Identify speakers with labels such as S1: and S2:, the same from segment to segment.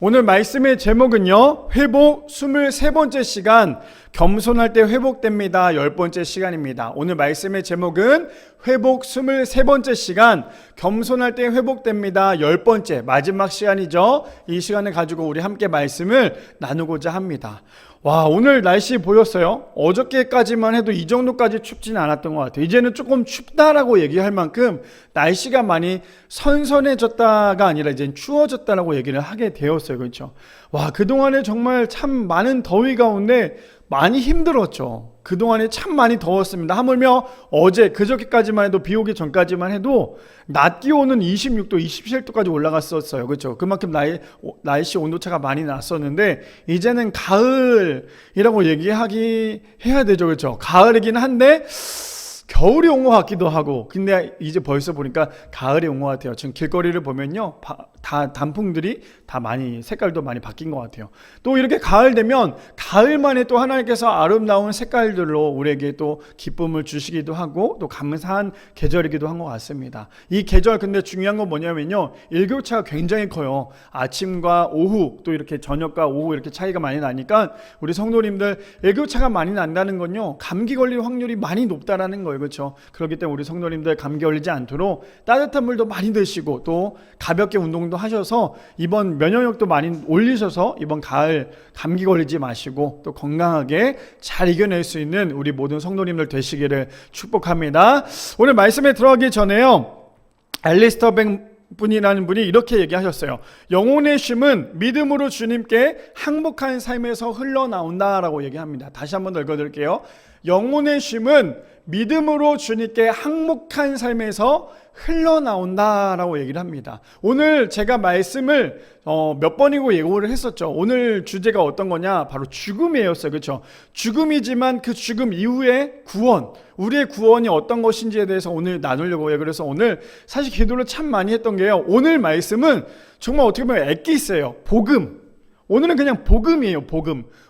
S1: 오늘 말씀의 제목은요, 회복 23번째 시간, 겸손할 때 회복됩니다. 10번째 시간입니다. 오늘 말씀의 제목은 회복 23번째 시간, 겸손할 때 회복됩니다. 10번째, 마지막 시간이죠. 이 시간을 가지고 우리 함께 말씀을 나누고자 합니다. 와, 오늘 날씨 보였어요? 어저께까지만 해도 이 정도까지 춥지는 않았던 것 같아요. 이제는 조금 춥다라고 얘기할 만큼 날씨가 많이 선선해졌다가 아니라 이제 추워졌다라고 얘기를 하게 되었어요. 그렇죠? 와, 그동안에 정말 참 많은 더위 가운데 많이 힘들었죠. 그동안에 참 많이 더웠습니다. 하물며 어제 그저께까지만 해도 비 오기 전까지만 해도 낮 기온은 26도, 27도까지 올라갔었어요. 그렇죠? 그만큼 날씨 온도차가 많이 났었는데 이제는 가을이라고 해야 되죠. 그렇죠? 가을이긴 한데 겨울이 온 것 같기도 하고, 근데 이제 벌써 보니까 가을이 온 것 같아요. 지금 길거리를 보면요, 다 단풍들이 다 많이 색깔도 많이 바뀐 것 같아요. 또 이렇게 가을 되면 가을만에 또 하나님께서 아름다운 색깔들로 우리에게 또 기쁨을 주시기도 하고 또 감사한 계절이기도 한 것 같습니다. 이 계절 근데 중요한 건 뭐냐면요, 일교차가 굉장히 커요. 아침과 오후 또 이렇게 저녁과 오후 이렇게 차이가 많이 나니까 우리 성도님들 일교차가 많이 난다는 건요, 감기 걸릴 확률이 많이 높다라는 거예요. 그렇죠? 그렇기 때문에 우리 성도님들 감기 걸리지 않도록 따뜻한 물도 많이 드시고 또 가볍게 운동도 하셔서 이번 면역력도 많이 올리셔서 이번 가을 감기 걸리지 마시고 또 건강하게 잘 이겨낼 수 있는 우리 모든 성도님들 되시기를 축복합니다. 오늘 말씀에 들어가기 전에요, 앨리스터 뱅 분이라는 분이 이렇게 얘기하셨어요. 영혼의 쉼은 믿음으로 주님께 항복한 삶에서 흘러나온다라고 얘기합니다. 다시 한번 더 읽어드릴게요. 영혼의 쉼은 믿음으로 주님께 항복한 삶에서 흘러나온다라고 얘기를 합니다. 오늘 제가 말씀을 몇 번이고 예고를 했었죠. 오늘 주제가 어떤 거냐? 바로 죽음이었어요. 그렇죠? 죽음이지만 그 죽음 이후의 구원, 우리의 구원이 어떤 것인지에 대해서 오늘 나누려고 해요. 그래서 오늘 사실 기도를 참 많이 했던 게요, 오늘 말씀은 정말 어떻게 보면 엑기스예요. 복음. 오늘은 그냥 복음이에요.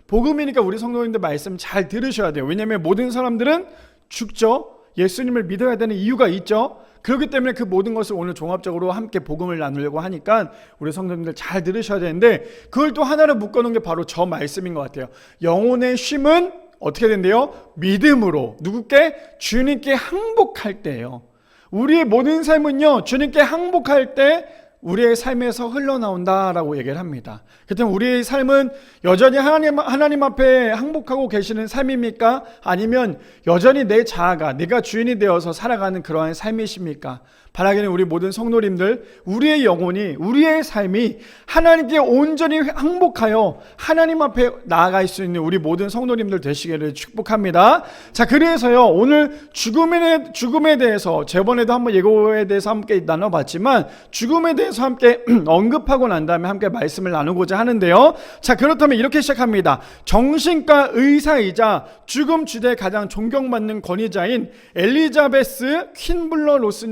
S1: 복음이니까 우리 성도님들 말씀 잘 들으셔야 돼요. 왜냐하면 모든 사람들은 죽죠. 예수님을 믿어야 되는 이유가 있죠. 그렇기 때문에 그 모든 것을 오늘 종합적으로 함께 복음을 나누려고 하니까 우리 성도님들 잘 들으셔야 되는데, 그걸 또 하나로 묶어놓은 게 바로 저 말씀인 것 같아요. 영혼의 쉼은 어떻게 된대요? 믿음으로. 누구께? 주님께 항복할 때예요. 우리의 모든 삶은요, 주님께 항복할 때 우리의 삶에서 흘러나온다라고 얘기를 합니다. 그렇다면 우리의 삶은 여전히 하나님 앞에 항복하고 계시는 삶입니까? 아니면 여전히 내 자아가, 내가 주인이 되어서 살아가는 그러한 삶이십니까? 바라기는 우리 모든 성도님들, 우리의 영혼이, 우리의 삶이 하나님께 온전히 항복하여 하나님 앞에 나아갈 수 있는 우리 모든 성도님들 되시기를 축복합니다. 자, 그래서요, 오늘 죽음에 대해서 저번에도 한번 예고에 대해서 함께 나눠봤지만 죽음에 대해서 함께 언급하고 난 다음에 함께 말씀을 나누고자 하는데요. 자, 그렇다면 이렇게 시작합니다. 정신과 의사이자 죽음 주제에 가장 존경받는 권위자인 엘리자베스 퀸블러 로스,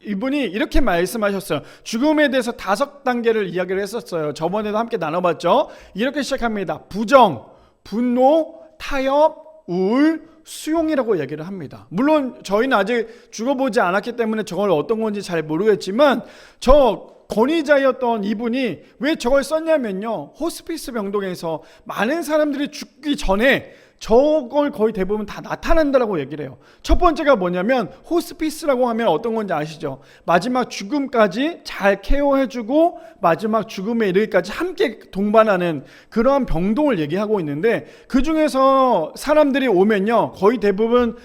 S1: 이분이 이렇게 말씀하셨어요. 죽음에 대해서 5단계를 이야기를 했었어요. 저번에도 함께 나눠봤죠. 이렇게 시작합니다. 부정, 분노, 타협, 우울, 수용이라고 얘기를 합니다. 물론 저희는 아직 죽어보지 않았기 때문에 저걸 어떤 건지 잘 모르겠지만, 저 권위자였던 이분이 왜 저걸 썼냐면요, 호스피스 병동에서 많은 사람들이 죽기 전에 저걸 거의 대부분 다 나타난다라고 얘기를 해요. 첫 번째가 뭐냐면, 호스피스라고 하면 어떤 건지 아시죠? 마지막 죽음까지 잘 케어해주고 마지막 죽음에 이르기까지 함께 동반하는 그러한 병동을 얘기하고 있는데, 그 중에서 사람들이 오면요, 거의 대부분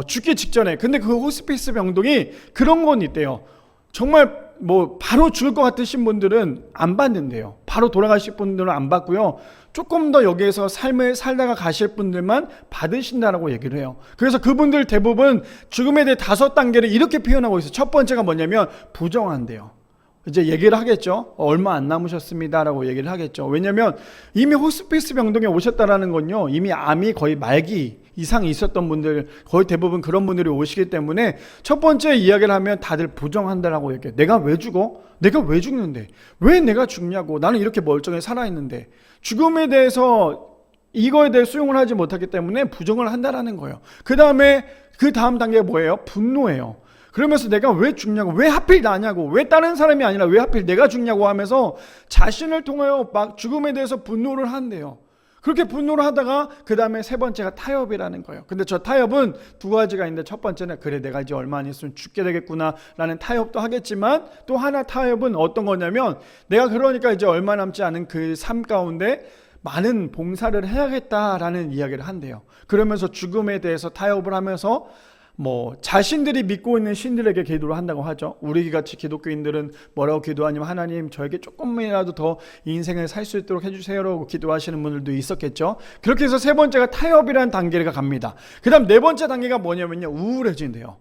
S1: 죽기 직전에, 근데 그 호스피스 병동이 그런 건 있대요. 정말 바로 죽을 것 같으신 분들은 안 받는데요. 바로 돌아가실 분들은 안 받고요, 조금 더 여기에서 삶을 살다가 가실 분들만 받으신다라고 얘기를 해요. 그래서 그분들 대부분 죽음에 대해 5단계를 이렇게 표현하고 있어요. 첫 번째가 뭐냐면 부정한대요. 이제 얘기를 하겠죠. 얼마 안 남으셨습니다라고 얘기를 하겠죠. 왜냐하면 이미 호스피스 병동에 오셨다라는 건요, 이미 암이 거의 말기 이상이 있었던 분들, 거의 대부분 그런 분들이 오시기 때문에 첫 번째 이야기를 하면 다들 부정한다라고 얘기해요. 내가 왜 죽어? 내가 왜 죽는데? 왜 내가 죽냐고? 나는 이렇게 멀쩡히 살아있는데. 죽음에 대해서 이거에 대해 수용을 하지 못하기 때문에 부정을 한다라는 거예요. 그 다음 단계가 뭐예요? 분노예요. 그러면서 내가 왜 죽냐고, 왜 하필 나냐고, 왜 다른 사람이 아니라 왜 하필 내가 죽냐고 하면서 자신을 통하여 막 죽음에 대해서 분노를 한대요. 그렇게 분노를 하다가 그 다음에 세 번째가 타협이라는 거예요. 근데 저 타협은 두 가지가 있는데, 첫 번째는 그래 내가 이제 얼마 안 있으면 죽게 되겠구나 라는 타협도 하겠지만, 또 하나 타협은 어떤 거냐면, 내가 그러니까 이제 얼마 남지 않은 그 삶 가운데 많은 봉사를 해야겠다라는 이야기를 한대요. 그러면서 죽음에 대해서 타협을 하면서 자신들이 믿고 있는 신들에게 기도를 한다고 하죠. 우리 같이 기독교인들은 뭐라고 기도하냐면, 하나님 저에게 조금이라도 더 인생을 살 수 있도록 해주세요라고 기도하시는 분들도 있었겠죠. 그렇게 해서 세 번째가 타협이라는 단계가 갑니다. 그 다음 네 번째 단계가 뭐냐면요, 우울해진대요.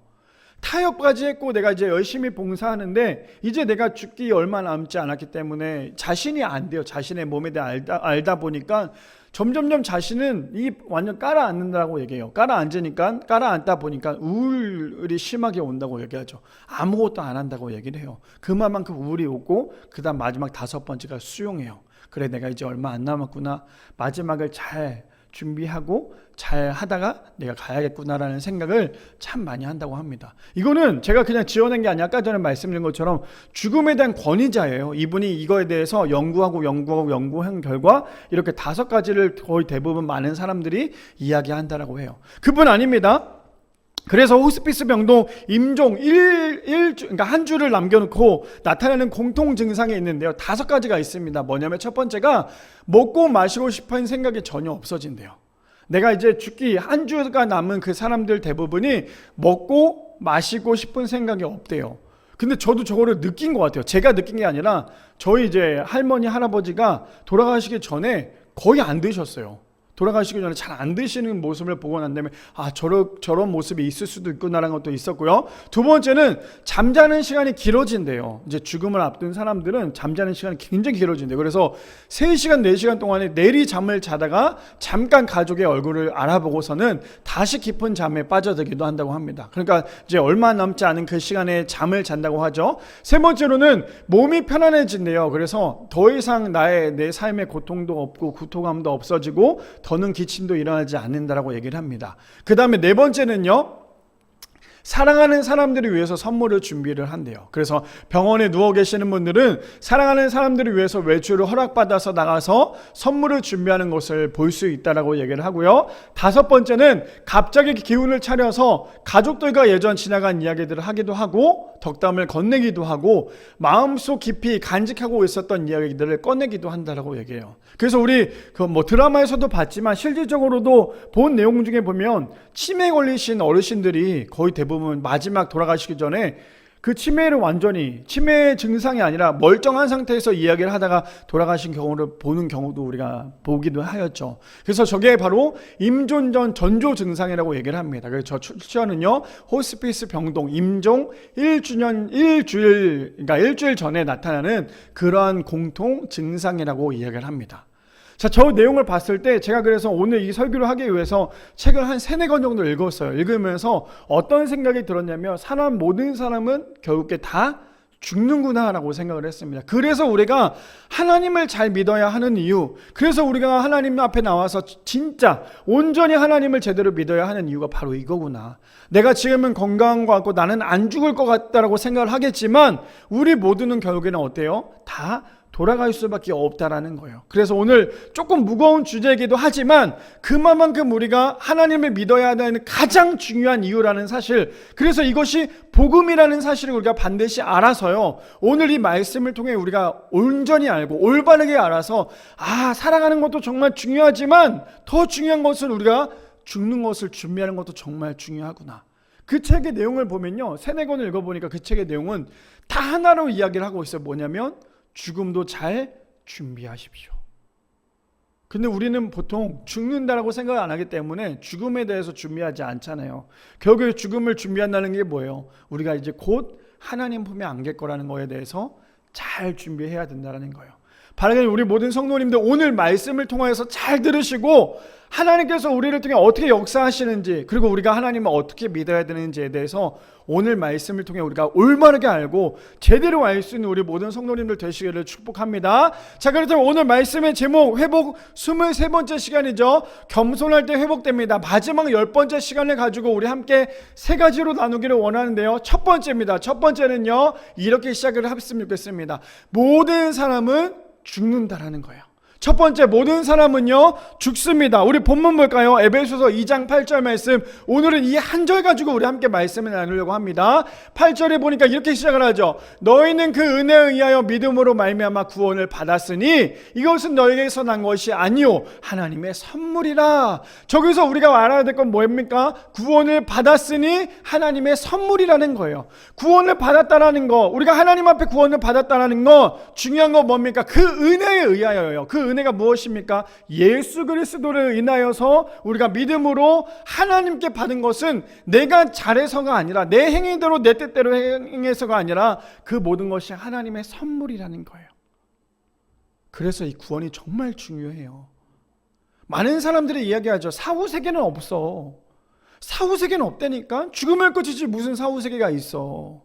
S1: 타협까지 했고 내가 이제 열심히 봉사하는데 이제 내가 죽기 얼마 남지 않았기 때문에 자신이 안 돼요. 자신의 몸에 대해 알다 보니까 점점점 자신은 완전 깔아앉는다고 얘기해요. 깔아앉다 보니까 우울이 심하게 온다고 얘기하죠. 아무것도 안 한다고 얘기를 해요. 그만큼 우울이 오고, 그 다음 마지막 다섯 번째가 수용해요. 그래 내가 이제 얼마 안 남았구나, 마지막을 잘 준비하고 잘 하다가 내가 가야겠구나라는 생각을 참 많이 한다고 합니다. 이거는 제가 그냥 지어낸 게 아니라 아까 전에 말씀드린 것처럼 죽음에 대한 권위자예요. 이분이 이거에 대해서 연구한 결과 이렇게 5가지를 거의 대부분 많은 사람들이 이야기한다라고 해요. 그뿐 아닙니다. 그래서 호스피스 병동 임종 그러니까 한 주를 남겨놓고 나타나는 공통 증상이 있는데요, 5가지가 있습니다. 뭐냐면 첫 번째가 먹고 마시고 싶은 생각이 전혀 없어진대요. 내가 이제 죽기 한 주가 남은 그 사람들 대부분이 먹고 마시고 싶은 생각이 없대요. 근데 저도 저거를 느낀 것 같아요. 제가 느낀 게 아니라 저희 이제 할머니 할아버지가 돌아가시기 전에 거의 안 드셨어요. 돌아가시기 전에 잘 안 드시는 모습을 보고 난 다음에 저런 모습이 있을 수도 있구나라는 것도 있었고요. 두 번째는 잠자는 시간이 길어진대요. 이제 죽음을 앞둔 사람들은 잠자는 시간이 굉장히 길어진대요. 그래서 3시간 4시간 동안에 내리 잠을 자다가 잠깐 가족의 얼굴을 알아보고서는 다시 깊은 잠에 빠져들기도 한다고 합니다. 그러니까 이제 얼마 남지 않은 그 시간에 잠을 잔다고 하죠. 세 번째로는 몸이 편안해진대요. 그래서 더 이상 내 삶의 고통도 없고 구토감도 없어지고 더는 기침도 일어나지 않는다라고 얘기를 합니다. 그 다음에 네 번째는요, 사랑하는 사람들을 위해서 선물을 준비를 한대요. 그래서 병원에 누워 계시는 분들은 사랑하는 사람들을 위해서 외출을 허락받아서 나가서 선물을 준비하는 것을 볼 수 있다라고 얘기를 하고요. 5번째는 갑자기 기운을 차려서 가족들과 예전 지나간 이야기들을 하기도 하고 덕담을 건네기도 하고 마음속 깊이 간직하고 있었던 이야기들을 꺼내기도 한다라고 얘기해요. 그래서 우리 드라마에서도 봤지만 실질적으로도 본 내용 중에 보면 치매 걸리신 어르신들이 거의 대부분 마지막 돌아가시기 전에 그 치매 증상이 아니라 멀쩡한 상태에서 이야기를 하다가 돌아가신 경우를 보는 경우도 우리가 보기도 하였죠. 그래서 저게 바로 임종 전조 증상이라고 얘기를 합니다. 그래서 저 출처는요, 호스피스 병동 임종 일주일 전에 나타나는 그러한 공통 증상이라고 이야기를 합니다. 자, 저 내용을 봤을 때 제가 그래서 오늘 이 설교를 하기 위해서 책을 한 3-4권 정도 읽었어요. 읽으면서 어떤 생각이 들었냐면, 모든 사람은 결국에 다 죽는구나 라고 생각을 했습니다. 그래서 우리가 하나님을 잘 믿어야 하는 이유, 그래서 우리가 하나님 앞에 나와서 진짜 온전히 하나님을 제대로 믿어야 하는 이유가 바로 이거구나. 내가 지금은 건강한 것 같고 나는 안 죽을 것 같다라고 생각을 하겠지만 우리 모두는 결국에는 어때요? 다 돌아갈 수밖에 없다라는 거예요. 그래서 오늘 조금 무거운 주제이기도 하지만 그만큼 우리가 하나님을 믿어야 하는 가장 중요한 이유라는 사실, 그래서 이것이 복음이라는 사실을 우리가 반드시 알아서요, 오늘 이 말씀을 통해 우리가 온전히 알고 올바르게 알아서 살아가는 것도 정말 중요하지만 더 중요한 것은 우리가 죽는 것을 준비하는 것도 정말 중요하구나. 그 책의 내용을 보면요, 3-4권을 읽어보니까 그 책의 내용은 다 하나로 이야기를 하고 있어요. 뭐냐면 죽음도 잘 준비하십시오. 근데 우리는 보통 죽는다라고 생각을 안 하기 때문에 죽음에 대해서 준비하지 않잖아요. 결국에 죽음을 준비한다는 게 뭐예요? 우리가 이제 곧 하나님 품에 안길 거라는 거에 대해서 잘 준비해야 된다는 거예요. 바라기는 우리 모든 성도님들 오늘 말씀을 통하여서 잘 들으시고 하나님께서 우리를 통해 어떻게 역사하시는지, 그리고 우리가 하나님을 어떻게 믿어야 되는지에 대해서 오늘 말씀을 통해 우리가 올바르게 알고 제대로 알 수 있는 우리 모든 성도님들 되시기를 축복합니다. 자, 그렇다면 오늘 말씀의 제목, 회복 23번째 시간이죠. 겸손할 때 회복됩니다. 마지막 10번째 시간을 가지고 우리 함께 세 가지로 나누기를 원하는데요. 첫 번째입니다. 첫 번째는요, 이렇게 시작을 했으면 좋겠습니다. 모든 사람은 죽는다라는 거예요. 첫 번째, 모든 사람은요 죽습니다. 우리 본문 볼까요? 에베소서 2장 8절 말씀. 오늘은 이 한 절 가지고 우리 함께 말씀을 나누려고 합니다. 8절에 보니까 이렇게 시작을 하죠. 너희는 그 은혜에 의하여 믿음으로 말미암아 구원을 받았으니 이것은 너희에게서 난 것이 아니요 하나님의 선물이라. 저기서 우리가 알아야 될 건 뭡니까? 구원을 받았으니 하나님의 선물이라는 거예요. 구원을 받았다라는 거, 우리가 하나님 앞에 구원을 받았다라는 거, 중요한 건 뭡니까? 그 은혜에 의하여요. 그 은혜가 무엇입니까? 예수 그리스도를 인하여서 우리가 믿음으로 하나님께 받은 것은 내가 잘해서가 아니라, 내 행위대로 내 뜻대로 행해서가 아니라 그 모든 것이 하나님의 선물이라는 거예요. 그래서 이 구원이 정말 중요해요. 많은 사람들이 이야기하죠. 사후세계는 없어. 사후세계는 없다니까? 죽음을 끝이지 무슨 사후세계가 있어.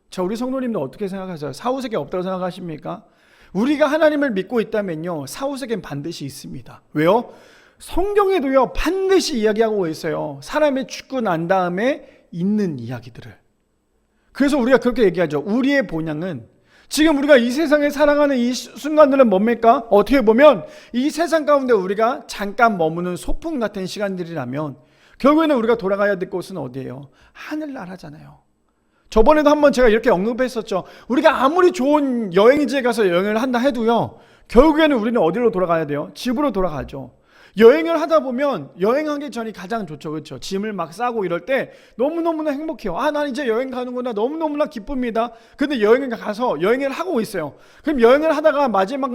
S1: 자, 우리 성도님들 어떻게 생각하세요? 사후세계 없다고 생각하십니까? 우리가 하나님을 믿고 있다면요, 사후세계는 반드시 있습니다. 왜요? 성경에도요 반드시 이야기하고 있어요. 사람이 죽고 난 다음에 있는 이야기들을. 그래서 우리가 그렇게 얘기하죠. 우리의 본향은, 지금 우리가 이 세상에 살아가는 이 순간들은 뭡니까? 어떻게 보면 이 세상 가운데 우리가 잠깐 머무는 소풍 같은 시간들이라면 결국에는 우리가 돌아가야 될 곳은 어디예요? 하늘나라잖아요. 저번에도 한번 제가 이렇게 언급했었죠. 우리가 아무리 좋은 여행지에 가서 여행을 한다 해도요, 결국에는 우리는 어디로 돌아가야 돼요? 집으로 돌아가죠. 여행을 하다 보면 여행하기 전이 가장 좋죠. 그렇죠? 짐을 막 싸고 이럴 때 너무너무나 행복해요. 아, 난 이제 여행 가는구나. 너무너무나 기쁩니다. 근데 여행을 가서 여행을 하고 있어요. 그럼 여행을 하다가 마지막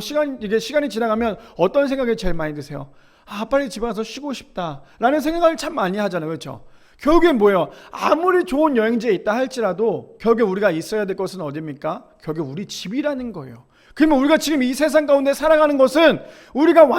S1: 시간이 지나가면 어떤 생각이 제일 많이 드세요? 아, 빨리 집에 가서 쉬고 싶다 라는 생각을 참 많이 하잖아요. 그렇죠? 결국엔 뭐예요? 아무리 좋은 여행지에 있다 할지라도 결국에 우리가 있어야 될 것은 어디입니까? 결국에 우리 집이라는 거예요. 그러면 우리가 지금 이 세상 가운데 살아가는 것은 우리가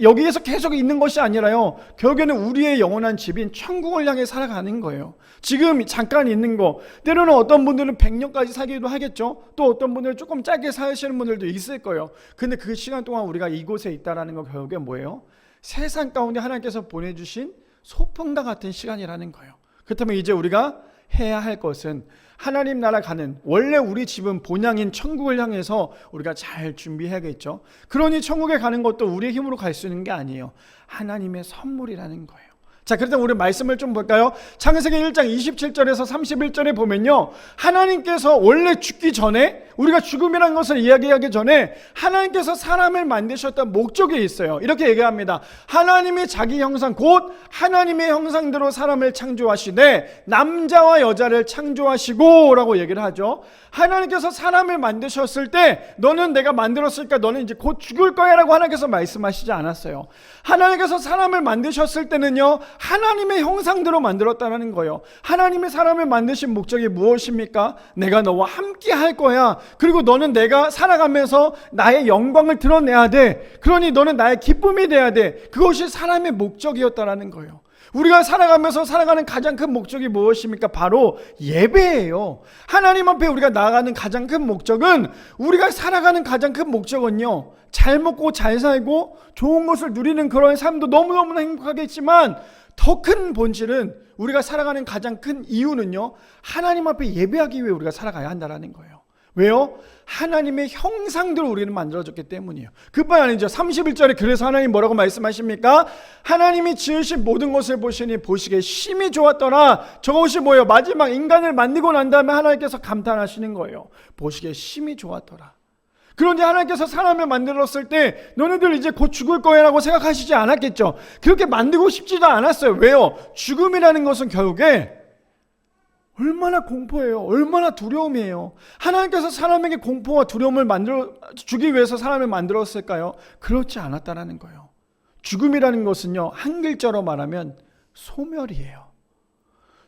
S1: 여기에서 계속 있는 것이 아니라요, 결국에는 우리의 영원한 집인 천국을 향해 살아가는 거예요. 지금 잠깐 있는 거, 때로는 어떤 분들은 100년까지 살기도 하겠죠. 또 어떤 분들은 조금 짧게 사시는 분들도 있을 거예요. 근데 그 시간 동안 우리가 이곳에 있다라는 거 결국에 뭐예요? 세상 가운데 하나님께서 보내주신 소풍과 같은 시간이라는 거예요. 그렇다면 이제 우리가 해야 할 것은 하나님 나라 가는, 원래 우리 집은 본향인 천국을 향해서 우리가 잘 준비해야겠죠. 그러니 천국에 가는 것도 우리의 힘으로 갈 수 있는 게 아니에요. 하나님의 선물이라는 거예요. 자, 그렇다면 우리 말씀을 좀 볼까요? 창세기 1장 27절에서 31절에 보면요, 하나님께서 원래 죽기 전에, 우리가 죽음이라는 것을 이야기하기 전에 하나님께서 사람을 만드셨던 목적이 있어요. 이렇게 얘기합니다. 하나님이 자기 형상, 곧 하나님의 형상대로 사람을 창조하시되 남자와 여자를 창조하시고 라고 얘기를 하죠. 하나님께서 사람을 만드셨을 때 너는 내가 만들었으니까 너는 이제 곧 죽을 거야 라고 하나님께서 말씀하시지 않았어요. 하나님께서 사람을 만드셨을 때는요, 하나님의 형상대로 만들었다는 거예요. 하나님의 사람을 만드신 목적이 무엇입니까? 내가 너와 함께 할 거야. 그리고 너는 내가 살아가면서 나의 영광을 드러내야 돼. 그러니 너는 나의 기쁨이 돼야 돼. 그것이 사람의 목적이었다라는 거예요. 우리가 살아가면서 살아가는 가장 큰 목적이 무엇입니까? 바로 예배예요. 하나님 앞에 우리가 나아가는 가장 큰 목적은, 우리가 살아가는 가장 큰 목적은요, 잘 먹고 잘 살고 좋은 것을 누리는 그런 삶도 너무너무나 행복하겠지만 더 큰 본질은, 우리가 살아가는 가장 큰 이유는요, 하나님 앞에 예배하기 위해 우리가 살아가야 한다는 거예요. 왜요? 하나님의 형상대로 우리는 만들어졌기 때문이에요. 그뿐 아니죠. 31절에 그래서 하나님 뭐라고 말씀하십니까? 하나님이 지으신 모든 것을 보시니 보시기에 심히 좋았더라. 저것이 뭐예요? 마지막 인간을 만들고 난 다음에 하나님께서 감탄하시는 거예요. 보시기에 심히 좋았더라. 그런데 하나님께서 사람을 만들었을 때 너네들 이제 곧 죽을 거야 라고 생각하시지 않았겠죠. 그렇게 만들고 싶지도 않았어요. 왜요? 죽음이라는 것은 결국에 얼마나 공포예요. 얼마나 두려움이에요. 하나님께서 사람에게 공포와 두려움을 주기 위해서 사람을 만들었을까요? 그렇지 않았다는 거예요. 죽음이라는 것은요, 한 글자로 말하면 소멸이에요.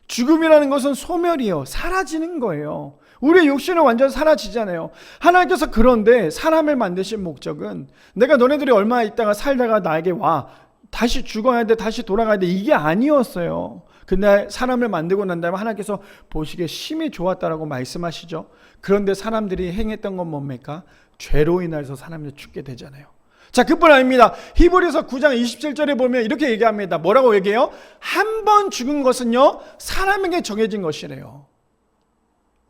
S1: 죽음이라는 것은 소멸이에요. 사라지는 거예요. 우리의 육신은 완전 사라지잖아요. 하나님께서 그런데 사람을 만드신 목적은 내가 너네들이 얼마 있다가 살다가 나에게 와, 다시 죽어야 돼, 다시 돌아가야 돼, 이게 아니었어요. 근데 사람을 만들고 난 다음에 하나님께서 보시기에 심히 좋았다라고 말씀하시죠. 그런데 사람들이 행했던 건 뭡니까? 죄로 인해서 사람들이 죽게 되잖아요. 자, 그뿐 아닙니다. 히브리서 9장 27절에 보면 이렇게 얘기합니다. 뭐라고 얘기해요? 한 번 죽은 것은요, 사람에게 정해진 것이래요.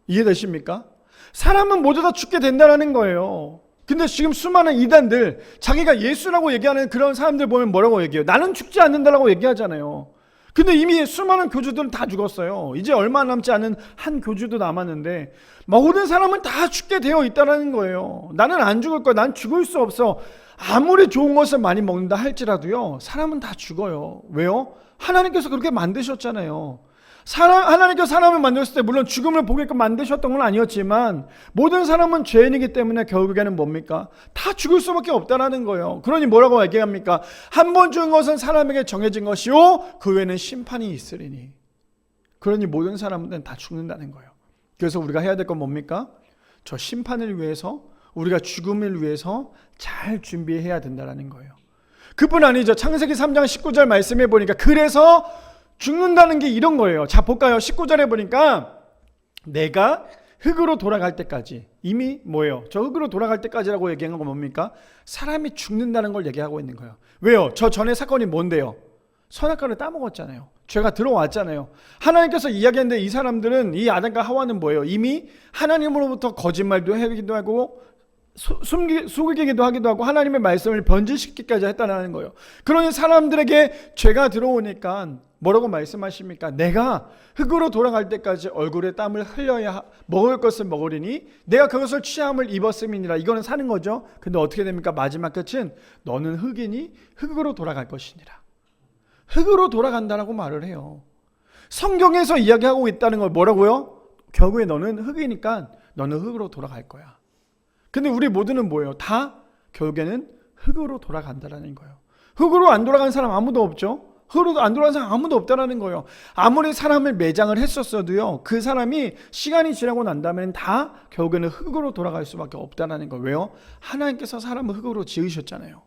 S1: 이해되십니까? 사람은 모두 다 죽게 된다는 거예요. 근데 지금 수많은 이단들, 자기가 예수라고 얘기하는 그런 사람들 보면 뭐라고 얘기해요? 나는 죽지 않는다라고 얘기하잖아요. 근데 이미 수많은 교주들은 다 죽었어요. 이제 얼마 남지 않은 한 교주도 남았는데 모든 사람은 다 죽게 되어 있다는 거예요. 나는 안 죽을 거야. 난 죽을 수 없어. 아무리 좋은 것을 많이 먹는다 할지라도요, 사람은 다 죽어요. 왜요? 하나님께서 그렇게 만드셨잖아요. 하나님께서 사람을 만드셨을 때 물론 죽음을 보게끔 만드셨던 건 아니었지만 모든 사람은 죄인이기 때문에 결국에는 뭡니까? 다 죽을 수밖에 없다라는 거예요. 그러니 뭐라고 얘기합니까? 한 번 죽은 것은 사람에게 정해진 것이요 그 외에는 심판이 있으리니. 그러니 모든 사람들은 다 죽는다는 거예요. 그래서 우리가 해야 될 건 뭡니까? 저 심판을 위해서, 우리가 죽음을 위해서 잘 준비해야 된다는 거예요. 그뿐 아니죠. 창세기 3장 19절 말씀해 보니까 그래서 죽는다는 게 이런 거예요. 자, 볼까요? 19절에 보니까 내가 흙으로 돌아갈 때까지, 이미 뭐예요? 저 흙으로 돌아갈 때까지라고 얘기한 건 뭡니까? 사람이 죽는다는 걸 얘기하고 있는 거예요. 왜요? 저 전에 사건이 뭔데요? 선악과를 따먹었잖아요. 죄가 들어왔잖아요. 하나님께서 이야기했는데 이 사람들은, 이 아담과 하와는 뭐예요? 이미 하나님으로부터 거짓말도 하기도 하고 속이기도 하기도 하고 하나님의 말씀을 변질시키기까지 했다는 거예요. 그러니 사람들에게 죄가 들어오니까 뭐라고 말씀하십니까? 내가 흙으로 돌아갈 때까지 얼굴에 땀을 흘려야 먹을 것을 먹으리니 내가 그것을 취함을 입었음이니라. 이거는 사는 거죠. 근데 어떻게 됩니까? 마지막 끝은 너는 흙이니 흙으로 돌아갈 것이니라. 흙으로 돌아간다라고 말을 해요. 성경에서 이야기하고 있다는 걸 뭐라고요? 결국에 너는 흙이니까 너는 흙으로 돌아갈 거야. 근데 우리 모두는 뭐예요? 다 결국에는 흙으로 돌아간다라는 거예요. 흙으로 안 돌아간 사람 아무도 없죠. 흙으로 안 돌아간 사람 아무도 없다라는 거예요. 아무리 사람을 매장을 했었어도요, 그 사람이 시간이 지나고 난 다음에는 다 결국에는 흙으로 돌아갈 수밖에 없다라는 거예요. 왜요? 하나님께서 사람을 흙으로 지으셨잖아요.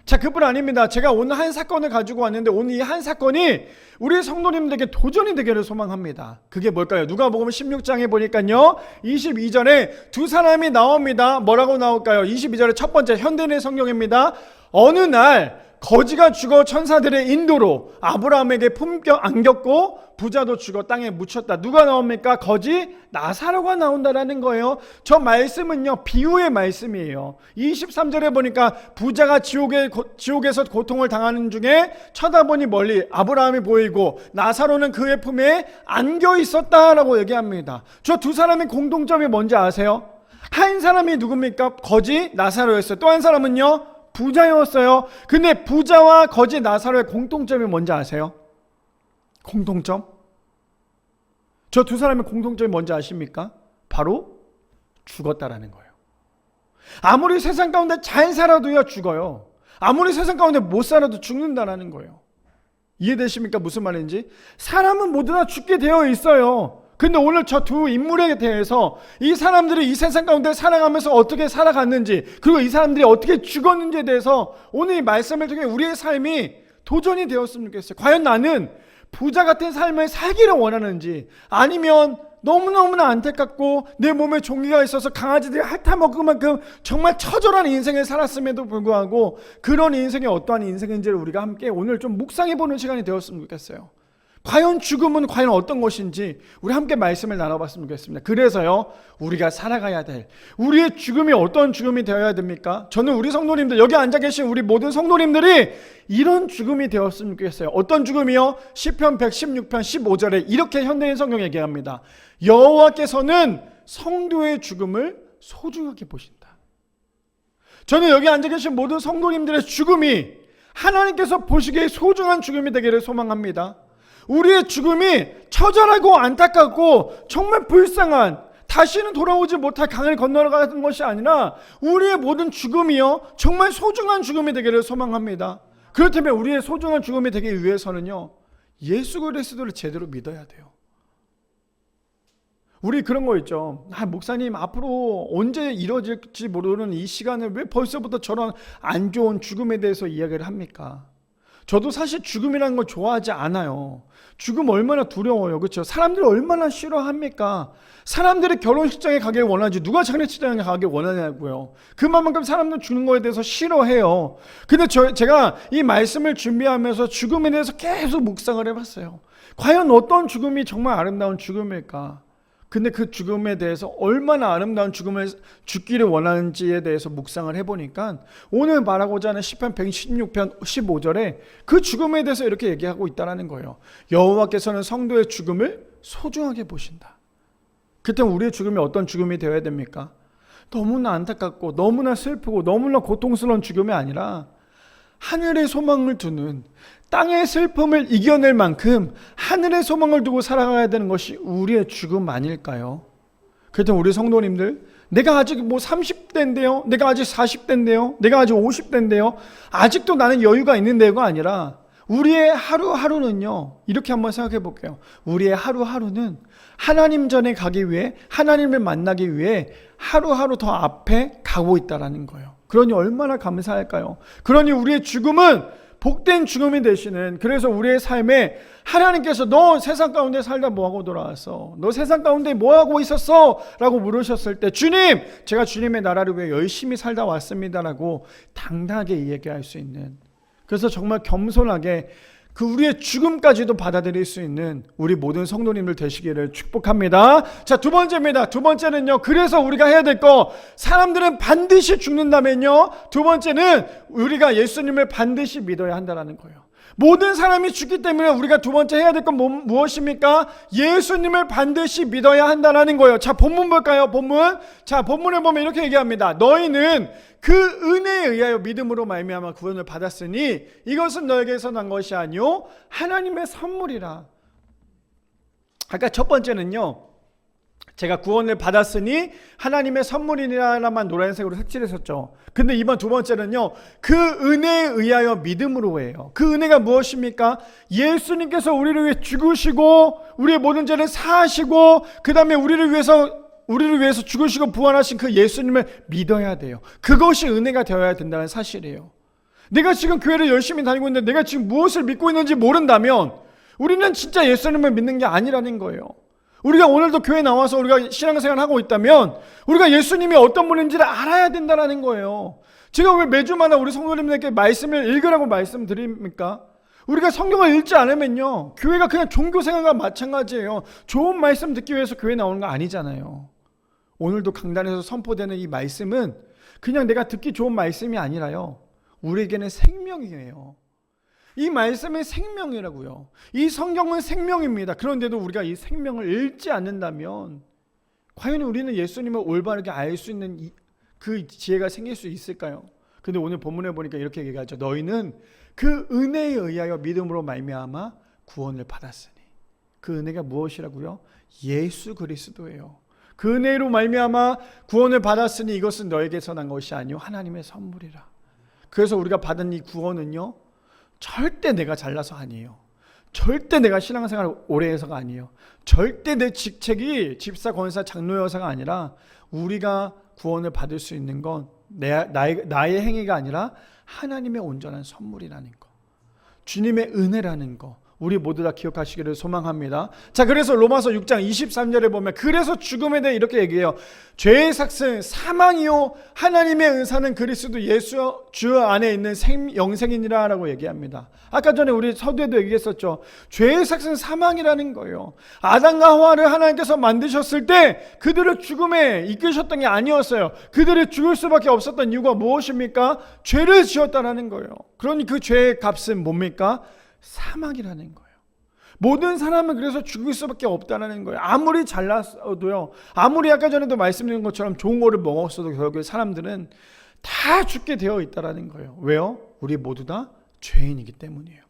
S1: 자, 그뿐 아닙니다. 제가 오늘 한 사건을 가지고 왔는데 오늘 이 한 사건이 우리 성도님들에게 도전이 되기를 소망합니다. 그게 뭘까요? 누가복음 16장에 보니까요 22절에 두 사람이 나옵니다. 뭐라고 나올까요? 22절에 첫 번째 현대인의 성경입니다. 어느 날 거지가 죽어 천사들의 인도로 아브라함에게 품격 안겼고 부자도 죽어 땅에 묻혔다. 누가 나옵니까? 거지 나사로가 나온다라는 거예요. 저 말씀은요 비유의 말씀이에요. 23절에 보니까 부자가 지옥에서 고통을 당하는 중에 쳐다보니 멀리 아브라함이 보이고 나사로는 그의 품에 안겨 있었다라고 얘기합니다. 저 두 사람의 공통점이 뭔지 아세요? 한 사람이 누굽니까? 거지 나사로였어요. 또 한 사람은요 부자였어요. 근데 부자와 거지 나사로의 공통점이 뭔지 아세요? 공통점? 저 두 사람의 공통점이 뭔지 아십니까? 바로 죽었다라는 거예요. 아무리 세상 가운데 잘 살아도요 죽어요. 아무리 세상 가운데 못 살아도 죽는다라는 거예요. 이해되십니까? 무슨 말인지? 사람은 모두 다 죽게 되어 있어요. 근데 오늘 저 두 인물에 대해서 이 사람들이 이 세상 가운데 살아가면서 어떻게 살아갔는지, 그리고 이 사람들이 어떻게 죽었는지에 대해서 오늘 이 말씀을 통해 우리의 삶이 도전이 되었으면 좋겠어요. 과연 나는 부자 같은 삶을 살기를 원하는지, 아니면 너무너무나 안타깝고 내 몸에 종기가 있어서 강아지들이 핥아먹을 만큼 정말 처절한 인생을 살았음에도 불구하고 그런 인생이 어떠한 인생인지를 우리가 함께 오늘 좀 묵상해보는 시간이 되었으면 좋겠어요. 과연 죽음은 과연 어떤 것인지 우리 함께 말씀을 나눠봤으면 좋겠습니다. 그래서요 우리가 살아가야 될 우리의 죽음이 어떤 죽음이 되어야 됩니까? 저는 우리 성도님들, 여기 앉아 계신 우리 모든 성도님들이 이런 죽음이 되었으면 좋겠어요. 어떤 죽음이요? 시편 116편 15절에 이렇게 현대인 성경 얘기합니다. 여호와께서는 성도의 죽음을 소중하게 보신다. 저는 여기 앉아 계신 모든 성도님들의 죽음이 하나님께서 보시기에 소중한 죽음이 되기를 소망합니다. 우리의 죽음이 처절하고 안타깝고 정말 불쌍한, 다시는 돌아오지 못할 강을 건너가는 것이 아니라 우리의 모든 죽음이요 정말 소중한 죽음이 되기를 소망합니다. 그렇다면 우리의 소중한 죽음이 되기 위해서는요 예수 그리스도를 제대로 믿어야 돼요. 우리 그런 거 있죠. 목사님, 앞으로 언제 이루어질지 모르는 이 시간을 왜 벌써부터 저런 안 좋은 죽음에 대해서 이야기를 합니까? 저도 사실 죽음이라는 걸 좋아하지 않아요. 죽음 얼마나 두려워요. 그렇죠? 사람들이 얼마나 싫어합니까? 사람들이 결혼식장에 가길 원하지 누가 장례식장에 가길 원하냐고요. 그만큼 사람들 죽는 거에 대해서 싫어해요. 근데 제가 이 말씀을 준비하면서 죽음에 대해서 계속 묵상을 해봤어요. 과연 어떤 죽음이 정말 아름다운 죽음일까? 근데 그 죽음에 대해서 얼마나 아름다운 죽음을 죽기를 원하는지에 대해서 묵상을 해보니까 오늘 말하고자 하는 시편 116편 15절에 그 죽음에 대해서 이렇게 얘기하고 있다는 거예요. 여호와께서는 성도의 죽음을 소중하게 보신다. 그때 우리의 죽음이 어떤 죽음이 되어야 됩니까? 너무나 안타깝고 너무나 슬프고 너무나 고통스러운 죽음이 아니라 하늘의 소망을 두는, 땅의 슬픔을 이겨낼 만큼 하늘의 소망을 두고 살아가야 되는 것이 우리의 죽음 아닐까요? 그렇다면 우리 성도님들, 내가 아직 30대인데요, 내가 아직 40대인데요, 내가 아직 50대인데요, 아직도 나는 여유가 있는데요가 아니라 우리의 하루하루는요, 이렇게 한번 생각해 볼게요. 우리의 하루하루는 하나님 전에 가기 위해, 하나님을 만나기 위해 하루하루 더 앞에 가고 있다는 거예요. 그러니 얼마나 감사할까요? 그러니 우리의 죽음은 복된 죽음이 되시는, 그래서 우리의 삶에 하나님께서 너 세상 가운데 살다 뭐하고 돌아왔어? 너 세상 가운데 뭐하고 있었어? 라고 물으셨을 때 주님, 제가 주님의 나라를 위해 열심히 살다 왔습니다 라고 당당하게 얘기할 수 있는, 그래서 정말 겸손하게 그 우리의 죽음까지도 받아들일 수 있는 우리 모든 성도님들 되시기를 축복합니다. 자, 두 번째입니다. 두 번째는요, 그래서 우리가 해야 될 거, 사람들은 반드시 죽는다면요, 두 번째는 우리가 예수님을 반드시 믿어야 한다는 거예요. 모든 사람이 죽기 때문에 우리가 두 번째 해야 될 건 무엇입니까? 예수님을 반드시 믿어야 한다는 거예요. 자, 본문 볼까요? 본문. 자, 본문에 보면 이렇게 얘기합니다. 너희는 그 은혜에 의하여 믿음으로 말미암아 구원을 받았으니 이것은 너에게서 난 것이 아니요 하나님의 선물이라. 아까 첫 번째는요, 제가 구원을 받았으니 하나님의 선물이라만 노란색으로 색칠했었죠. 근데 이번 두 번째는요, 그 은혜에 의하여 믿음으로예요. 그 은혜가 무엇입니까? 예수님께서 우리를 위해 죽으시고 우리의 모든 죄를 사하시고 그 다음에 우리를 위해서 죽으시고 부활하신 그 예수님을 믿어야 돼요. 그것이 은혜가 되어야 된다는 사실이에요. 내가 지금 교회를 열심히 다니고 있는데 내가 지금 무엇을 믿고 있는지 모른다면 우리는 진짜 예수님을 믿는 게 아니라는 거예요. 우리가 오늘도 교회 나와서 우리가 신앙생활 하고 있다면 우리가 예수님이 어떤 분인지를 알아야 된다는 거예요. 제가 왜 매주마다 우리 성도님들께 말씀을 읽으라고 말씀드립니까? 우리가 성경을 읽지 않으면요, 교회가 그냥 종교생활과 마찬가지예요. 좋은 말씀 듣기 위해서 교회 나오는 거 아니잖아요. 오늘도 강단에서 선포되는 이 말씀은 그냥 내가 듣기 좋은 말씀이 아니라요, 우리에게는 생명이에요. 이 말씀은 생명이라고요. 이 성경은 생명입니다. 그런데도 우리가 이 생명을 읽지 않는다면 과연 우리는 예수님을 올바르게 알 수 있는 그 지혜가 생길 수 있을까요? 근데 오늘 본문에 보니까 이렇게 얘기하죠. 너희는 그 은혜에 의하여 믿음으로 말미암아 구원을 받았으니. 그 은혜가 무엇이라고요? 예수 그리스도예요. 그 은혜로 말미암아 구원을 받았으니 이것은 너에게서 난 것이 아니요 하나님의 선물이라. 그래서 우리가 받은 이 구원은요, 절대 내가 잘나서 아니에요. 절대 내가 신앙생활 오래 해서가 아니에요. 절대 내 직책이 집사, 권사, 장로여서가 아니라 우리가 구원을 받을 수 있는 건 나의 행위가 아니라 하나님의 온전한 선물이라는 거, 주님의 은혜라는 거, 우리 모두 다 기억하시기를 소망합니다. 자, 그래서 로마서 6장 23절에 보면 그래서 죽음에 대해 이렇게 얘기해요. 죄의 삭은 사망이요 하나님의 은사는 그리스도 예수 주 안에 있는 영생이니라 라고 얘기합니다. 아까 전에 우리 서두에도 얘기했었죠. 죄의 삭은 사망이라는 거예요. 아담과 하와를 하나님께서 만드셨을 때 그들을 죽음에 이끄셨던 게 아니었어요. 그들이 죽을 수밖에 없었던 이유가 무엇입니까? 죄를 지었다는 거예요. 그러니 그 죄의 값은 뭡니까? 사망이라는 거예요. 모든 사람은 그래서 죽을 수밖에 없다는 거예요. 아무리 잘났어도요, 아무리 아까 전에도 말씀드린 것처럼 좋은 거를 먹었어도 결국에 사람들은 다 죽게 되어 있다는 거예요. 왜요? 우리 모두 다 죄인이기 때문이에요.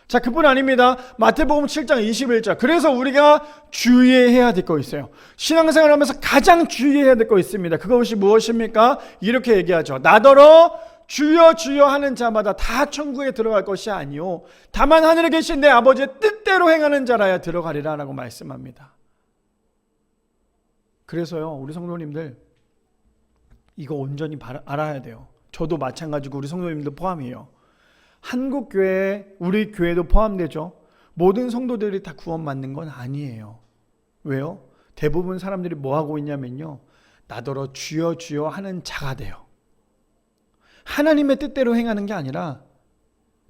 S1: 자, 그뿐 아닙니다. 마태복음 7장 21절. 그래서 우리가 주의해야 될 거 있어요. 신앙생활 하면서 가장 주의해야 될 거 있습니다. 그것이 무엇입니까? 이렇게 얘기하죠. 나더러 주여 주여 하는 자마다 다 천국에 들어갈 것이 아니요 다만 하늘에 계신 내 아버지의 뜻대로 행하는 자라야 들어가리라 라고 말씀합니다. 그래서요, 우리 성도님들 이거 온전히 알아야 돼요. 저도 마찬가지고 우리 성도님들 포함이에요. 한국교회, 우리 교회도 포함되죠. 모든 성도들이 다 구원받는 건 아니에요. 왜요? 대부분 사람들이 뭐 하고 있냐면요, 나더러 주여 주여 하는 자가 돼요. 하나님의 뜻대로 행하는 게 아니라,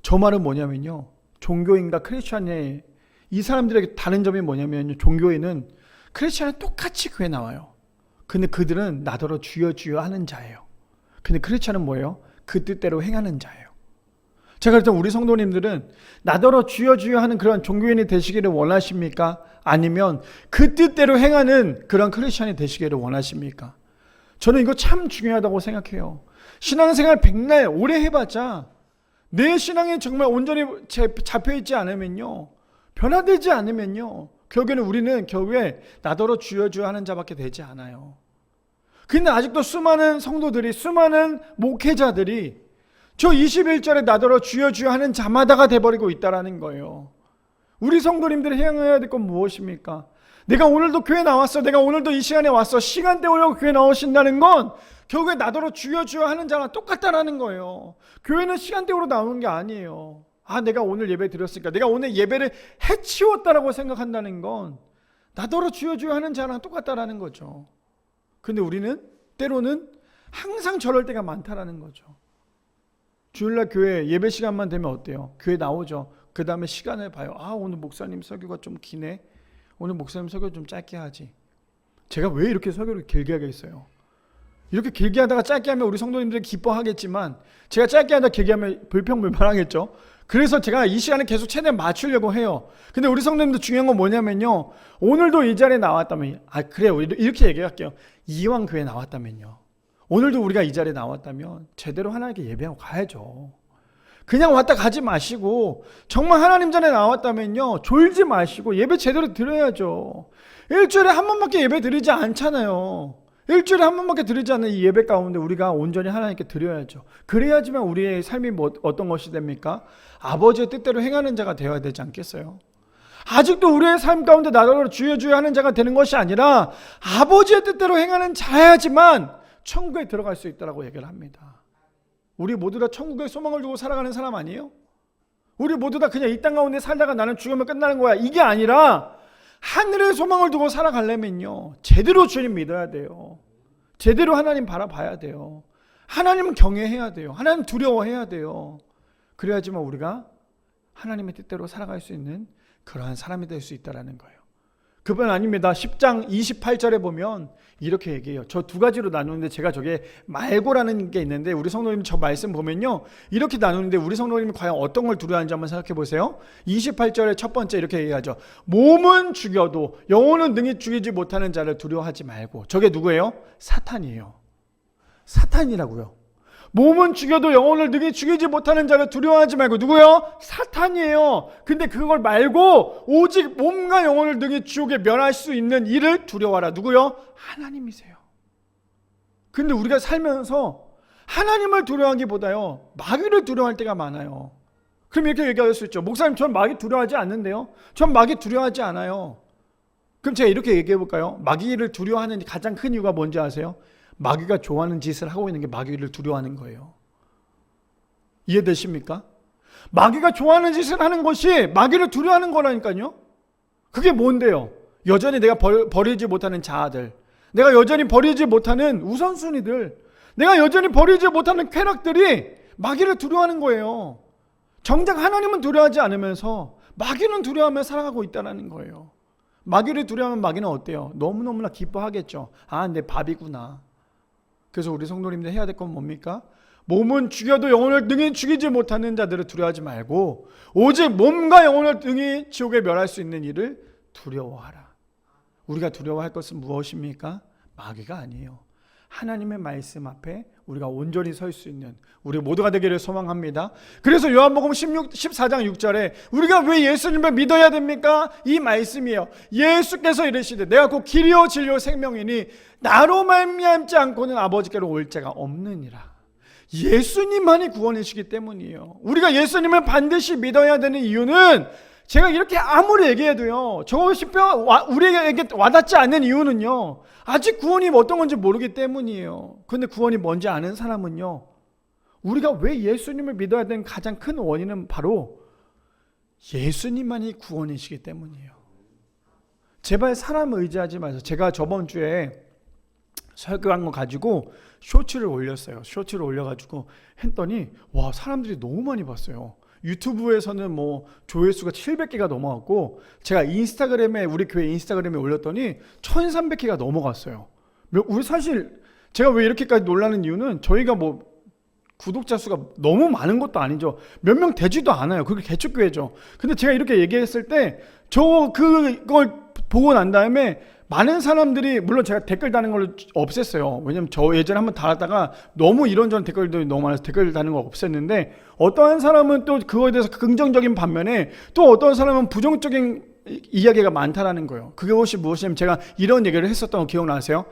S1: 저 말은 뭐냐면요, 종교인과 크리스찬의 이 사람들에게 다른 점이 뭐냐면, 종교인은 크리스찬은 똑같이 교회 나와요. 근데 그들은 나더러 주여 주여 하는 자예요. 근데 크리스찬은 뭐예요? 그 뜻대로 행하는 자예요. 제가 그랬더니 우리 성도님들은 나더러 주여 주여 하는 그런 종교인이 되시기를 원하십니까? 아니면 그 뜻대로 행하는 그런 크리스찬이 되시기를 원하십니까? 저는 이거 참 중요하다고 생각해요. 신앙생활 백날 오래 해봤자 내 신앙이 정말 온전히 잡혀있지 않으면요, 변화되지 않으면요, 결국에는 우리는 결국에 나더러 주여 주여 하는 자밖에 되지 않아요. 근데 아직도 수많은 성도들이, 수많은 목회자들이 저 21절에 나더러 주여 주여 하는 자마다가 돼버리고 있다라는 거예요. 우리 성도님들이 해야 될 건 무엇입니까? 내가 오늘도 교회 나왔어, 내가 오늘도 이 시간에 왔어, 시간대 오려고 교회 나오신다는 건 결국에 나더러 주여 주여 하는 자랑 똑같다라는 거예요. 교회는 시간대로 나오는 게 아니에요. 내가 오늘 예배 드렸으니까, 내가 오늘 예배를 해치웠다라고 생각한다는 건 나더러 주여 주여 하는 자랑 똑같다라는 거죠. 근데 우리는 때로는 항상 저럴 때가 많다라는 거죠. 주일날 교회 예배 시간만 되면 어때요? 교회 나오죠. 그 다음에 시간을 봐요. 오늘 목사님 설교가 좀 기네. 오늘 목사님 설교 좀 짧게 하지. 제가 왜 이렇게 설교를 길게 하겠어요? 이렇게 길게 하다가 짧게 하면 우리 성도님들이 기뻐하겠지만, 제가 짧게 하다가 길게 하면 불평불만하겠죠. 그래서 제가 이 시간에 계속 최대한 맞추려고 해요. 근데 우리 성도님들 중요한 건 뭐냐면요, 오늘도 이 자리에 나왔다면, 그래요, 이렇게 얘기할게요. 이왕 교회 나왔다면요, 오늘도 우리가 이 자리에 나왔다면 제대로 하나님께 예배하고 가야죠. 그냥 왔다 가지 마시고, 정말 하나님 전에 나왔다면요, 졸지 마시고 예배 제대로 드려야죠. 일주일에 한 번밖에 예배 드리지 않잖아요. 일주일에 한 번밖에 드리지 않는 이 예배 가운데 우리가 온전히 하나님께 드려야죠. 그래야지만 우리의 삶이 어떤 것이 됩니까? 아버지의 뜻대로 행하는 자가 되어야 되지 않겠어요? 아직도 우리의 삶 가운데 나더러 주여 주여 하는 자가 되는 것이 아니라 아버지의 뜻대로 행하는 자야지만 천국에 들어갈 수 있다고 얘기를 합니다. 우리 모두 다 천국에 소망을 두고 살아가는 사람 아니에요? 우리 모두 다 그냥 이 땅 가운데 살다가 나는 죽으면 끝나는 거야, 이게 아니라 하늘의 소망을 두고 살아가려면요, 제대로 주님 믿어야 돼요. 제대로 하나님 바라봐야 돼요. 하나님은 경외해야 돼요. 하나님 두려워해야 돼요. 그래야지만 우리가 하나님의 뜻대로 살아갈 수 있는 그러한 사람이 될 수 있다는 거예요. 그뿐 아닙니다. 10장 28절에 보면 이렇게 얘기해요. 저 두 가지로 나누는데, 제가 저게 말고라는 게 있는데, 우리 성도님 저 말씀 보면요, 이렇게 나누는데 우리 성도님이 과연 어떤 걸 두려워하는지 한번 생각해 보세요. 28절에 첫 번째 이렇게 얘기하죠. 몸은 죽여도 영혼은 능히 죽이지 못하는 자를 두려워하지 말고. 저게 누구예요? 사탄이에요. 사탄이라고요. 몸은 죽여도 영혼을 능히 죽이지 못하는 자를 두려워하지 말고. 누구요? 사탄이에요. 근데 그걸 말고 오직 몸과 영혼을 능히 지옥에 멸할 수 있는 이를 두려워하라. 누구요? 하나님이세요. 근데 우리가 살면서 하나님을 두려워하기보다요, 마귀를 두려워할 때가 많아요. 그럼 이렇게 얘기할 수 있죠. 목사님, 전 마귀 두려워하지 않는데요. 전 마귀 두려워하지 않아요. 그럼 제가 이렇게 얘기해 볼까요? 마귀를 두려워하는 가장 큰 이유가 뭔지 아세요? 마귀가 좋아하는 짓을 하고 있는 게 마귀를 두려워하는 거예요. 이해되십니까? 마귀가 좋아하는 짓을 하는 것이 마귀를 두려워하는 거라니까요. 그게 뭔데요? 여전히 내가 버리지 못하는 자아들, 내가 여전히 버리지 못하는 우선순위들, 내가 여전히 버리지 못하는 쾌락들이 마귀를 두려워하는 거예요. 정작 하나님은 두려워하지 않으면서 마귀는 두려워하며 살아가고 있다는 거예요. 마귀를 두려워하면 마귀는 어때요? 너무너무나 기뻐하겠죠. 내 밥이구나. 그래서 우리 성도님들 해야 될 건 뭡니까? 몸은 죽여도 영혼을 능히 죽이지 못하는 자들을 두려워하지 말고 오직 몸과 영혼을 능히 지옥에 멸할 수 있는 일을 두려워하라. 우리가 두려워할 것은 무엇입니까? 마귀가 아니에요. 하나님의 말씀 앞에 우리가 온전히 설 수 있는 우리 모두가 되기를 소망합니다. 그래서 요한복음 14장 6절에 우리가 왜 예수님을 믿어야 됩니까? 이 말씀이에요. 예수께서 이르시되 내가 곧 길이요 진리요 생명이니 나로 말미암지 않고는 아버지께로 올 자가 없느니라. 예수님만이 구원이시기 때문이에요. 우리가 예수님을 반드시 믿어야 되는 이유는 제가 이렇게 아무리 얘기해도요, 저것이 우리에게 와닿지 않는 이유는요, 아직 구원이 어떤 건지 모르기 때문이에요. 근데 구원이 뭔지 아는 사람은요, 우리가 왜 예수님을 믿어야 되는 가장 큰 원인은 바로 예수님만이 구원이시기 때문이에요. 제발 사람 의지하지 마세요. 제가 저번 주에 설교한 거 가지고 쇼츠를 올렸어요. 쇼츠를 올려가지고 했더니 와, 사람들이 너무 많이 봤어요. 유튜브에서는 뭐 조회수가 700개가 넘어갔고, 제가 인스타그램에, 우리 교회 인스타그램에 올렸더니 1300개가 넘어갔어요. 우리 사실 제가 왜 이렇게까지 놀라는 이유는 저희가 뭐 구독자 수가 너무 많은 것도 아니죠. 몇 명 되지도 않아요. 그게 개척교회죠. 근데 제가 이렇게 얘기했을 때 그걸 보고 난 다음에 많은 사람들이, 물론 제가 댓글 다는 걸 없앴어요. 왜냐면 저 예전에 한번 달았다가 너무 이런저런 댓글들이 너무 많아서 댓글 다는 걸 없앴는데, 어떠한 사람은 또 그거에 대해서 긍정적인 반면에 또 어떤 사람은 부정적인 이야기가 많다라는 거예요. 그것이 무엇이냐면, 제가 이런 얘기를 했었던 거 기억나세요?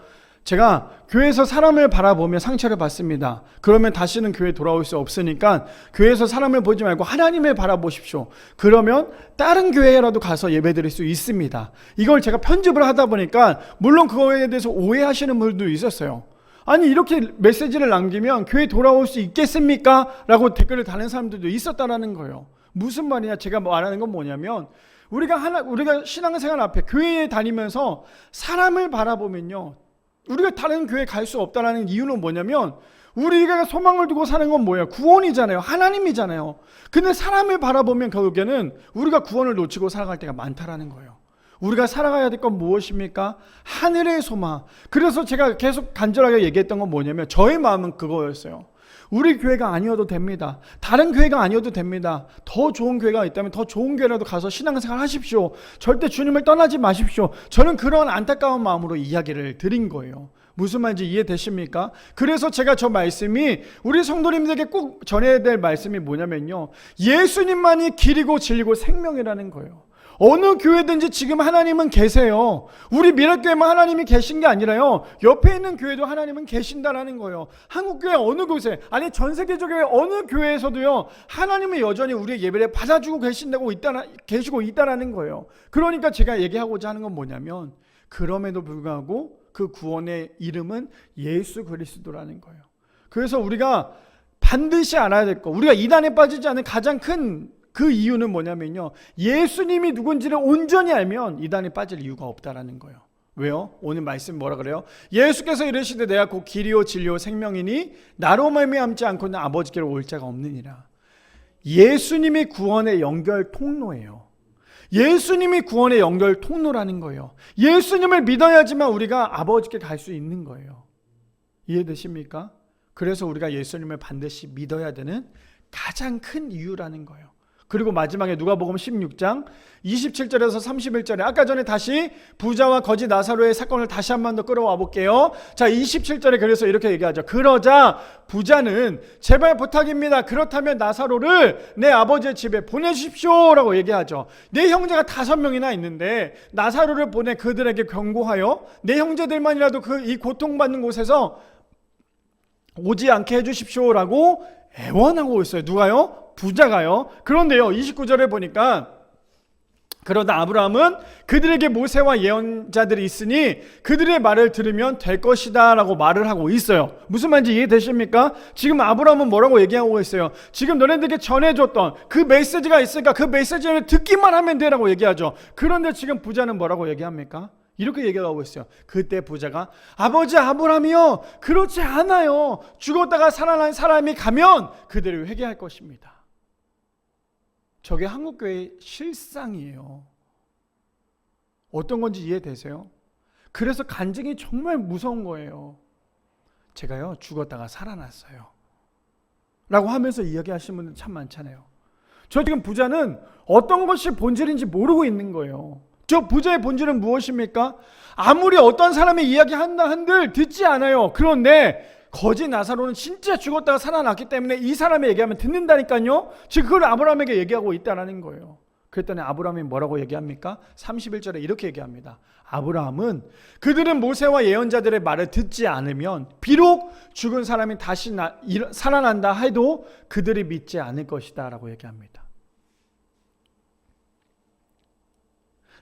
S1: 제가 교회에서 사람을 바라보며 상처를 받습니다. 그러면 다시는 교회에 돌아올 수 없으니까 교회에서 사람을 보지 말고 하나님을 바라보십시오. 그러면 다른 교회라도 가서 예배드릴 수 있습니다. 이걸 제가 편집을 하다 보니까 물론 그거에 대해서 오해하시는 분들도 있었어요. 아니, 이렇게 메시지를 남기면 교회에 돌아올 수 있겠습니까? 라고 댓글을 다는 사람들도 있었다라는 거예요. 무슨 말이냐? 제가 말하는 건 뭐냐면, 우리가 신앙생활 앞에 교회에 다니면서 사람을 바라보면요, 우리가 다른 교회 갈 수 없다는 이유는 뭐냐면, 우리가 소망을 두고 사는 건 뭐예요? 구원이잖아요. 하나님이잖아요. 근데 사람을 바라보면 결국에는 우리가 구원을 놓치고 살아갈 때가 많다라는 거예요. 우리가 살아가야 될 건 무엇입니까? 하늘의 소망. 그래서 제가 계속 간절하게 얘기했던 건 뭐냐면, 저의 마음은 그거였어요. 우리 교회가 아니어도 됩니다. 다른 교회가 아니어도 됩니다. 더 좋은 교회가 있다면 더 좋은 교회라도 가서 신앙생활 하십시오. 절대 주님을 떠나지 마십시오. 저는 그런 안타까운 마음으로 이야기를 드린 거예요. 무슨 말인지 이해되십니까? 그래서 제가 저 말씀이 우리 성도님들에게 꼭 전해야 될 말씀이 뭐냐면요, 예수님만이 길이고 진리고 생명이라는 거예요. 어느 교회든지 지금 하나님은 계세요. 우리 미랄교회만 하나님이 계신 게 아니라요, 옆에 있는 교회도 하나님은 계신다라는 거예요. 한국교회 어느 곳에, 아니 전 세계적인 어느 교회에서도요, 하나님은 여전히 우리의 예배를 받아주고 계시고 있다라는 거예요. 그러니까 제가 얘기하고자 하는 건 뭐냐면, 그럼에도 불구하고 그 구원의 이름은 예수 그리스도라는 거예요. 그래서 우리가 반드시 알아야 될 거, 우리가 이단에 빠지지 않은 가장 큰 그 이유는 뭐냐면요, 예수님이 누군지를 온전히 알면 이단에 빠질 이유가 없다라는 거예요. 왜요? 오늘 말씀 뭐라 그래요? 예수께서 이르시되 내가 곧 길이요 진리요 생명이니 나로 말미암지 않고는 아버지께로 올 자가 없느니라. 예수님이 구원의 연결 통로예요. 예수님이 구원의 연결 통로라는 거예요. 예수님을 믿어야지만 우리가 아버지께 갈 수 있는 거예요. 이해되십니까? 그래서 우리가 예수님을 반드시 믿어야 되는 가장 큰 이유라는 거예요. 그리고 마지막에 누가복음 16장 27절에서 31절에 아까 전에 다시 부자와 거지 나사로의 사건을 다시 한 번 더 끌어와 볼게요. 자, 27절에 그래서 이렇게 얘기하죠. 그러자 부자는 제발 부탁입니다. 그렇다면 나사로를 내 아버지의 집에 보내십시오 라고 얘기하죠. 내 형제가 5명이나 있는데 나사로를 보내 그들에게 경고하여 내 형제들만이라도 이 고통받는 곳에서 오지 않게 해주십시오 라고 애원하고 있어요. 누가요? 부자가요. 그런데요, 29절에 보니까 그러다 아브라함은 그들에게 모세와 예언자들이 있으니 그들의 말을 들으면 될 것이다 라고 말을 하고 있어요. 무슨 말인지 이해되십니까? 지금 아브라함은 뭐라고 얘기하고 있어요? 지금 너네들에게 전해줬던 그 메시지가 있으니까 그 메시지를 듣기만 하면 되라고 얘기하죠. 그런데 지금 부자는 뭐라고 얘기합니까? 이렇게 얘기하고 있어요. 그때 부자가 아버지 아브라함이요, 그렇지 않아요. 죽었다가 살아난 사람이 가면 그들을 회개할 것입니다. 저게 한국교회의 실상이에요. 어떤 건지 이해되세요? 그래서 간증이 정말 무서운 거예요. 제가요, 죽었다가 살아났어요 라고 하면서 이야기하시는 분들 참 많잖아요. 저 지금 부자는 어떤 것이 본질인지 모르고 있는 거예요. 저 부자의 본질은 무엇입니까? 아무리 어떤 사람이 이야기한다 한들 듣지 않아요. 그런데 거지 나사로는 진짜 죽었다가 살아났기 때문에 이 사람이 얘기하면 듣는다니까요. 지금 그걸 아브라함에게 얘기하고 있다는 거예요. 그랬더니 아브라함이 뭐라고 얘기합니까? 31절에 이렇게 얘기합니다. 아브라함은 그들은 모세와 예언자들의 말을 듣지 않으면 비록 죽은 사람이 다시 살아난다 해도 그들이 믿지 않을 것이다 라고 얘기합니다.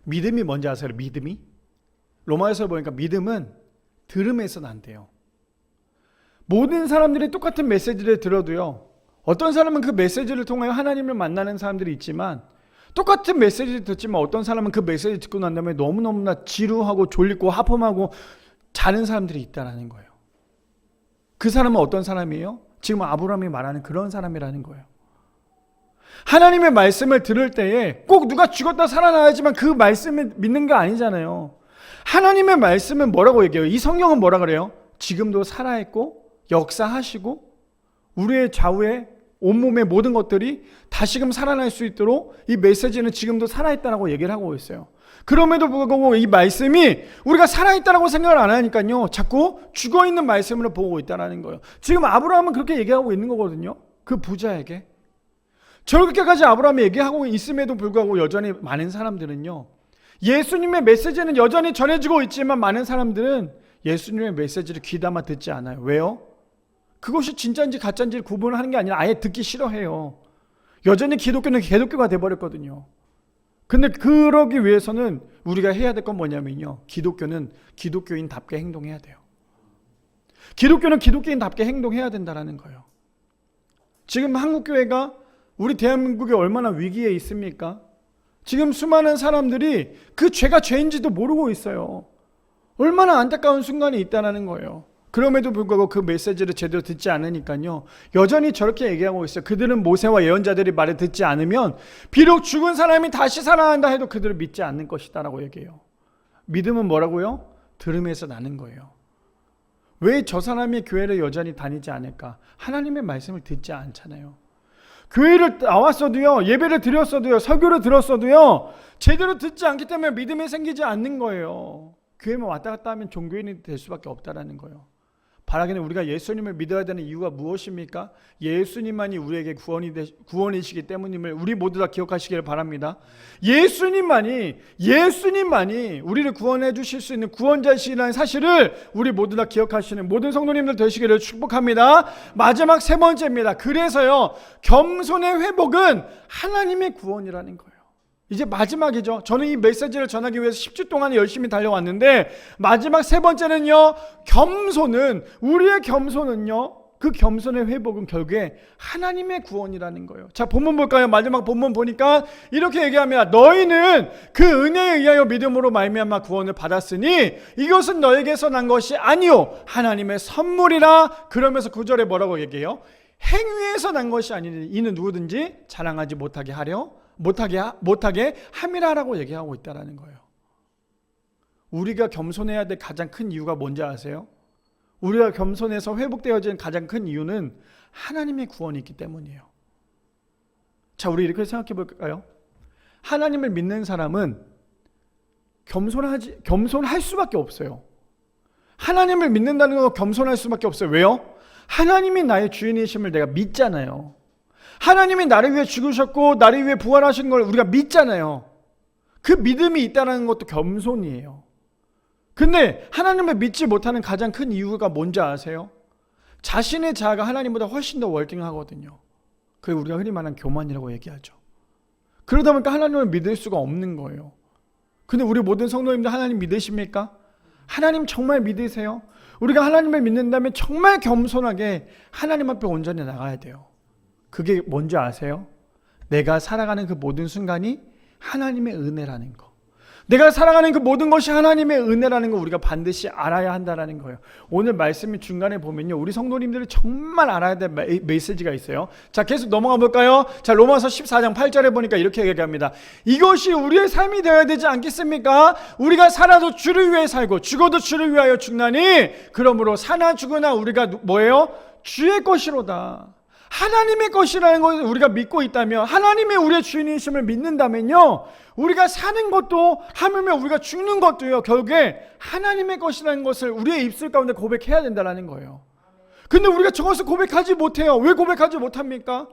S1: 믿음이 뭔지 아세요? 믿음이? 로마에서 보니까 믿음은 들음에서 난대요. 모든 사람들이 똑같은 메시지를 들어도요, 어떤 사람은 그 메시지를 통하여 하나님을 만나는 사람들이 있지만, 똑같은 메시지를 듣지만 어떤 사람은 그 메시지 듣고 난 다음에 너무너무나 지루하고 졸리고 하품하고 자는 사람들이 있다는 거예요. 그 사람은 어떤 사람이에요? 지금 아브라함이 말하는 그런 사람이라는 거예요. 하나님의 말씀을 들을 때에 꼭 누가 죽었다 살아나야지만 그 말씀을 믿는 게 아니잖아요. 하나님의 말씀은 뭐라고 얘기해요? 이 성경은 뭐라 그래요? 지금도 살아있고 역사하시고 우리의 좌우에 온몸의 모든 것들이 다시금 살아날 수 있도록 이 메시지는 지금도 살아있다라고 얘기를 하고 있어요. 그럼에도 불구하고 이 말씀이 우리가 살아있다라고 생각을 안 하니까요, 자꾸 죽어있는 말씀으로 보고 있다는 거예요. 지금 아브라함은 그렇게 얘기하고 있는 거거든요. 그 부자에게. 저렇게까지 아브라함이 얘기하고 있음에도 불구하고 여전히 많은 사람들은요, 예수님의 메시지는 여전히 전해지고 있지만 많은 사람들은 예수님의 메시지를 귀담아 듣지 않아요. 왜요? 그것이 진짜인지 가짜인지 구분하는 게 아니라 아예 듣기 싫어해요. 여전히 기독교는 개독교가 돼버렸거든요. 근데 그러기 위해서는 우리가 해야 될 건 뭐냐면요, 기독교는 기독교인답게 행동해야 돼요. 기독교는 기독교인답게 행동해야 된다는 거예요. 지금 한국교회가 우리 대한민국이 얼마나 위기에 있습니까? 지금 수많은 사람들이 그 죄가 죄인지도 모르고 있어요. 얼마나 안타까운 순간이 있다는 거예요. 그럼에도 불구하고 그 메시지를 제대로 듣지 않으니까요, 여전히 저렇게 얘기하고 있어요. 그들은 모세와 예언자들이 말을 듣지 않으면 비록 죽은 사람이 다시 살아난다 해도 그들을 믿지 않는 것이다 라고 얘기해요. 믿음은 뭐라고요? 들음에서 나는 거예요. 왜 저 사람이 교회를 여전히 다니지 않을까? 하나님의 말씀을 듣지 않잖아요. 교회를 나왔어도요, 예배를 드렸어도요, 설교를 들었어도요, 제대로 듣지 않기 때문에 믿음이 생기지 않는 거예요. 교회만 왔다 갔다 하면 종교인이 될 수밖에 없다라는 거예요. 바라기는 우리가 예수님을 믿어야 되는 이유가 무엇입니까? 예수님만이 우리에게 구원이시기 때문임을 우리 모두 다 기억하시길 바랍니다. 예수님만이 우리를 구원해 주실 수 있는 구원자이시라는 사실을 우리 모두 다 기억하시는 모든 성도님들 되시기를 축복합니다. 마지막 세 번째입니다. 그래서요, 겸손의 회복은 하나님의 구원이라는 거예요. 이제 마지막이죠. 저는 이 메시지를 전하기 위해서 10주 동안 열심히 달려왔는데, 마지막 세 번째는요, 우리의 겸손은요, 그 겸손의 회복은 결국에 하나님의 구원이라는 거예요. 자, 본문 볼까요? 마지막 본문 보니까 이렇게 얘기합니다. 너희는 그 은혜에 의하여 믿음으로 말미암아 구원을 받았으니 이것은 너에게서 난 것이 아니요 하나님의 선물이라. 그러면서 9절에 뭐라고 얘기해요? 행위에서 난 것이 아니니 이는 누구든지 자랑하지 못하게 함이라라고 얘기하고 있다는 거예요. 우리가 겸손해야 될 가장 큰 이유가 뭔지 아세요? 우리가 겸손해서 회복되어지는 가장 큰 이유는 하나님의 구원이 있기 때문이에요. 자, 우리 이렇게 생각해 볼까요? 하나님을 믿는 사람은 겸손할 수밖에 없어요. 하나님을 믿는다는 건 겸손할 수밖에 없어요. 왜요? 하나님이 나의 주인이심을 내가 믿잖아요. 하나님이 나를 위해 죽으셨고 나를 위해 부활하신 걸 우리가 믿잖아요. 그 믿음이 있다는 것도 겸손이에요. 근데 하나님을 믿지 못하는 가장 큰 이유가 뭔지 아세요? 자신의 자아가 하나님보다 훨씬 더 월등하거든요. 그게 우리가 흔히 말하는 교만이라고 얘기하죠. 그러다 보니까 하나님을 믿을 수가 없는 거예요. 근데 우리 모든 성도님들 하나님 믿으십니까? 하나님 정말 믿으세요? 우리가 하나님을 믿는다면 정말 겸손하게 하나님 앞에 온전히 나가야 돼요. 그게 뭔지 아세요? 내가 살아가는 그 모든 순간이 하나님의 은혜라는 거. 내가 살아가는 그 모든 것이 하나님의 은혜라는 거 우리가 반드시 알아야 한다는 거예요. 오늘 말씀이 중간에 보면요, 우리 성도님들이 정말 알아야 될 메시지가 있어요. 자, 계속 넘어가 볼까요? 자, 로마서 14장 8절에 보니까 이렇게 얘기합니다. 이것이 우리의 삶이 되어야 되지 않겠습니까? 우리가 살아도 주를 위해 살고 죽어도 주를 위하여 죽나니 그러므로 사나 죽으나 우리가 뭐예요? 주의 것이로다. 하나님의 것이라는 것을 우리가 믿고 있다면, 하나님의 우리의 주인이심을 믿는다면요, 우리가 사는 것도 하물며 우리가 죽는 것도요, 결국에 하나님의 것이라는 것을 우리의 입술 가운데 고백해야 된다는 거예요. 근데 우리가 저것을 고백하지 못해요. 왜 고백하지 못합니까?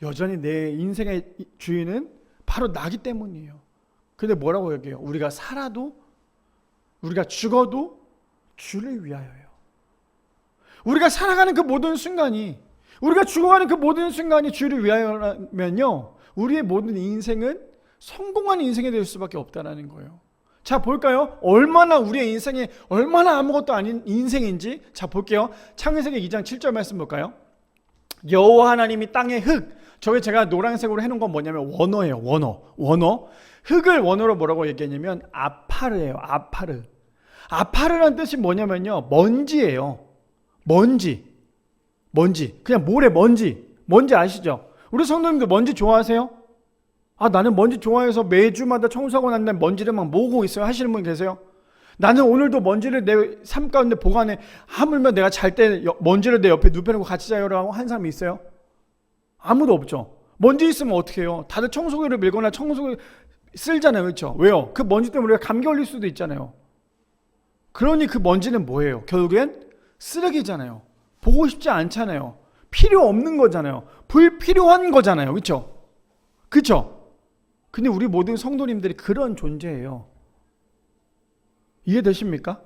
S1: 여전히 내 인생의 주인은 바로 나기 때문이에요. 근데 뭐라고 얘기해요? 우리가 살아도, 우리가 죽어도 주를 위하여요. 우리가 살아가는 그 모든 순간이, 우리가 죽어가는 그 모든 순간이 주를 위하여라면요, 우리의 모든 인생은 성공한 인생이 될 수밖에 없다는 거예요. 자, 볼까요? 얼마나 우리의 인생이 얼마나 아무것도 아닌 인생인지. 자, 볼게요. 창세기 2장 7절 말씀 볼까요? 여호와 하나님이 땅의 흙, 저게 제가 노란색으로 해놓은 건 뭐냐면 원어예요. 원어. 흙을 원어로 뭐라고 얘기했냐면 아파르예요. 아파르라는 뜻이 뭐냐면요, 먼지예요. 먼지. 그냥 모래 먼지 아시죠? 우리 성도님들 먼지 좋아하세요? 나는 먼지 좋아해서 매주마다 청소하고 난 다음에 먼지를 막 모으고 있어요 하시는 분 계세요? 나는 오늘도 먼지를 내 삶 가운데 보관해. 하물며 내가 잘 때 먼지를 내 옆에 눕혀놓고 같이 자요라고 한 사람이 있어요? 아무도 없죠. 먼지 있으면 어떻게 해요? 다들 청소기를 밀거나 청소기 쓸잖아요. 그렇죠? 왜요? 그 먼지 때문에 우리가 감기 걸릴 수도 있잖아요. 그러니 그 먼지는 뭐예요? 결국엔 쓰레기잖아요. 보고 싶지 않잖아요. 필요 없는 거잖아요. 불필요한 거잖아요. 그렇죠? 근데 우리 모든 성도님들이 그런 존재예요. 이해되십니까?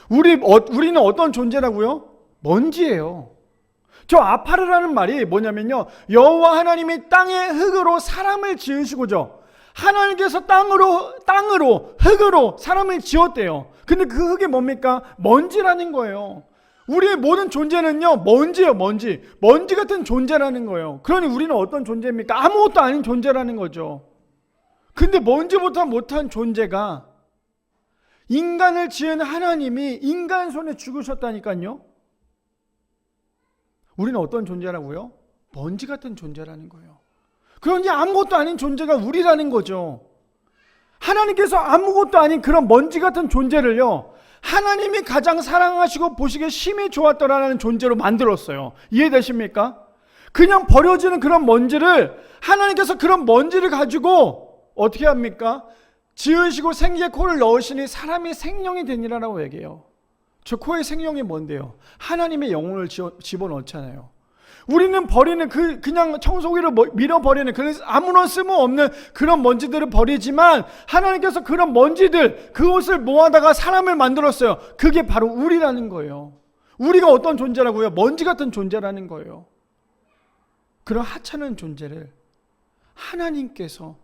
S1: 우리는 어떤 존재라고요? 먼지예요. 저 아파르라는 말이 뭐냐면요, 여호와 하나님이 땅의 흙으로 사람을 지으시고죠, 하나님께서 땅으로 흙으로 사람을 지었대요. 근데 그 흙이 뭡니까? 먼지라는 거예요. 우리의 모든 존재는요, 먼지예요. 먼지 같은 존재라는 거예요. 그러니 우리는 어떤 존재입니까? 아무것도 아닌 존재라는 거죠. 근데 먼지보다 못한 존재가 인간을 지은 하나님이 인간 손에 죽으셨다니까요. 우리는 어떤 존재라고요? 먼지 같은 존재라는 거예요. 그러니 아무것도 아닌 존재가 우리라는 거죠. 하나님께서 아무것도 아닌 그런 먼지 같은 존재를요, 하나님이 가장 사랑하시고 보시기에 심히 좋았더라는 존재로 만들었어요. 이해되십니까? 그냥 버려지는 그런 먼지를 하나님께서 그런 먼지를 가지고 어떻게 합니까? 지으시고 생기에 코를 넣으시니 사람이 생명이 되니라라고 얘기해요. 저 코의 생명이 뭔데요? 하나님의 영혼을 집어넣잖아요. 우리는 버리는 그냥 청소기로 밀어버리는 아무런 쓸모없는 그런 먼지들을 버리지만, 하나님께서 그런 먼지들, 그것을 모아다가 사람을 만들었어요. 그게 바로 우리라는 거예요. 우리가 어떤 존재라고요? 먼지 같은 존재라는 거예요. 그런 하찮은 존재를 하나님께서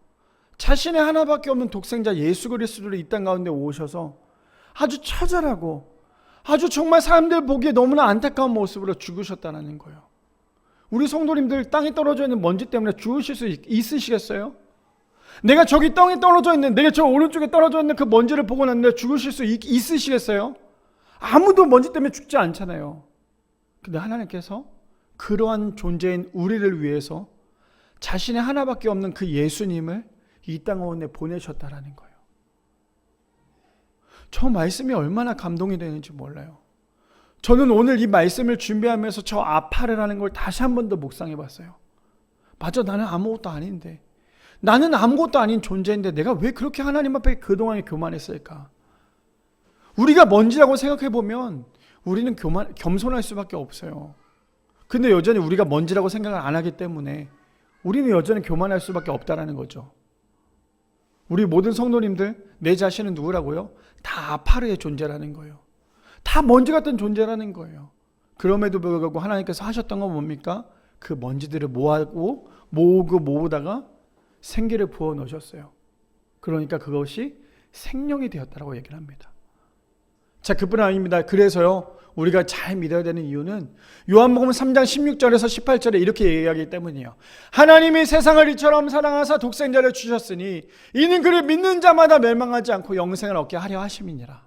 S1: 자신의 하나밖에 없는 독생자 예수 그리스도를 이 땅 가운데 오셔서 아주 처절하고 아주 정말 사람들 보기에 너무나 안타까운 모습으로 죽으셨다는 거예요. 우리 성도님들 땅에 떨어져 있는 먼지 때문에 죽으실 수 있으시겠어요? 내가 저기 땅에 떨어져 있는, 내가 저 오른쪽에 떨어져 있는 그 먼지를 보고 났는데 죽으실 수 있으시겠어요? 아무도 먼지 때문에 죽지 않잖아요. 근데 하나님께서 그러한 존재인 우리를 위해서 자신의 하나밖에 없는 그 예수님을 이 땅 가운데 보내셨다라는 거예요. 저 말씀이 얼마나 감동이 되는지 몰라요. 저는 오늘 이 말씀을 준비하면서 저 아파르라는 걸 다시 한 번 더 묵상해 봤어요. 맞아, 나는 아무것도 아닌데, 나는 아무것도 아닌 존재인데 내가 왜 그렇게 하나님 앞에 그동안 교만했을까? 우리가 먼지라고 생각해 보면 우리는 겸손할 수밖에 없어요. 근데 여전히 우리가 먼지라고 생각을 안 하기 때문에 우리는 여전히 교만할 수밖에 없다라는 거죠. 우리 모든 성도님들, 내 자신은 누구라고요? 다 아파르의 존재라는 거예요. 다 먼지 같은 존재라는 거예요. 그럼에도 불구하고 하나님께서 하셨던 건 뭡니까? 그 먼지들을 모으다가 생기를 부어 넣으셨어요. 그러니까 그것이 생명이 되었다라고 얘기를 합니다. 자, 그뿐 아닙니다. 그래서요, 우리가 잘 믿어야 되는 이유는 요한복음 3장 16절에서 18절에 이렇게 얘기하기 때문이에요. 하나님이 세상을 이처럼 사랑하사 독생자를 주셨으니 이는 그를 믿는 자마다 멸망하지 않고 영생을 얻게 하려 하심이니라.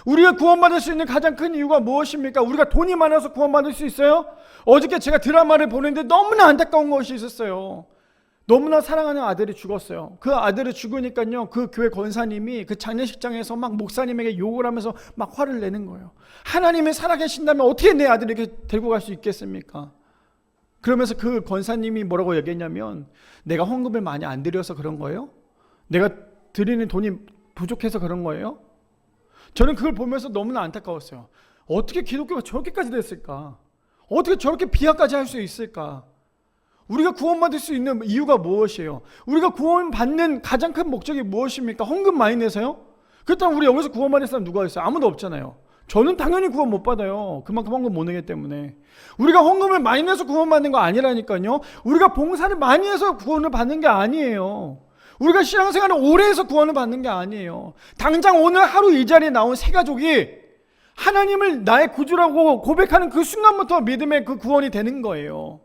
S1: 우리가 구원받을 수 있는 가장 큰 이유가 무엇입니까? 우리가 돈이 많아서 구원받을 수 있어요? 어저께 제가 드라마를 보는데 너무나 안타까운 것이 있었어요. 너무나 사랑하는 아들이 죽었어요. 그 아들이 죽으니까요, 그 교회 권사님이 그 장례식장에서 막 목사님에게 욕을 하면서 막 화를 내는 거예요. 하나님이 살아계신다면 어떻게 내 아들을 이렇게 데리고 갈 수 있겠습니까? 그러면서 그 권사님이 뭐라고 얘기했냐면, 내가 헌금을 많이 안 드려서 그런 거예요? 내가 드리는 돈이 부족해서 그런 거예요? 저는 그걸 보면서 너무나 안타까웠어요. 어떻게 기독교가 저렇게까지 됐을까? 어떻게 저렇게 비하까지 할 수 있을까? 우리가 구원받을 수 있는 이유가 무엇이에요? 우리가 구원받는 가장 큰 목적이 무엇입니까? 헌금 많이 내서요? 그렇다면 우리 여기서 구원받을 사람 누가 있어요? 아무도 없잖아요. 저는 당연히 구원 못 받아요. 그만큼 헌금 못 내기 때문에. 우리가 헌금을 많이 내서 구원받는 거 아니라니까요. 우리가 봉사를 많이 해서 구원을 받는 게 아니에요. 우리가 신앙생활을 오래 해서 구원을 받는 게 아니에요. 당장 오늘 하루 이 자리에 나온 세 가족이 하나님을 나의 구주라고 고백하는 그 순간부터 믿음의 그 구원이 되는 거예요.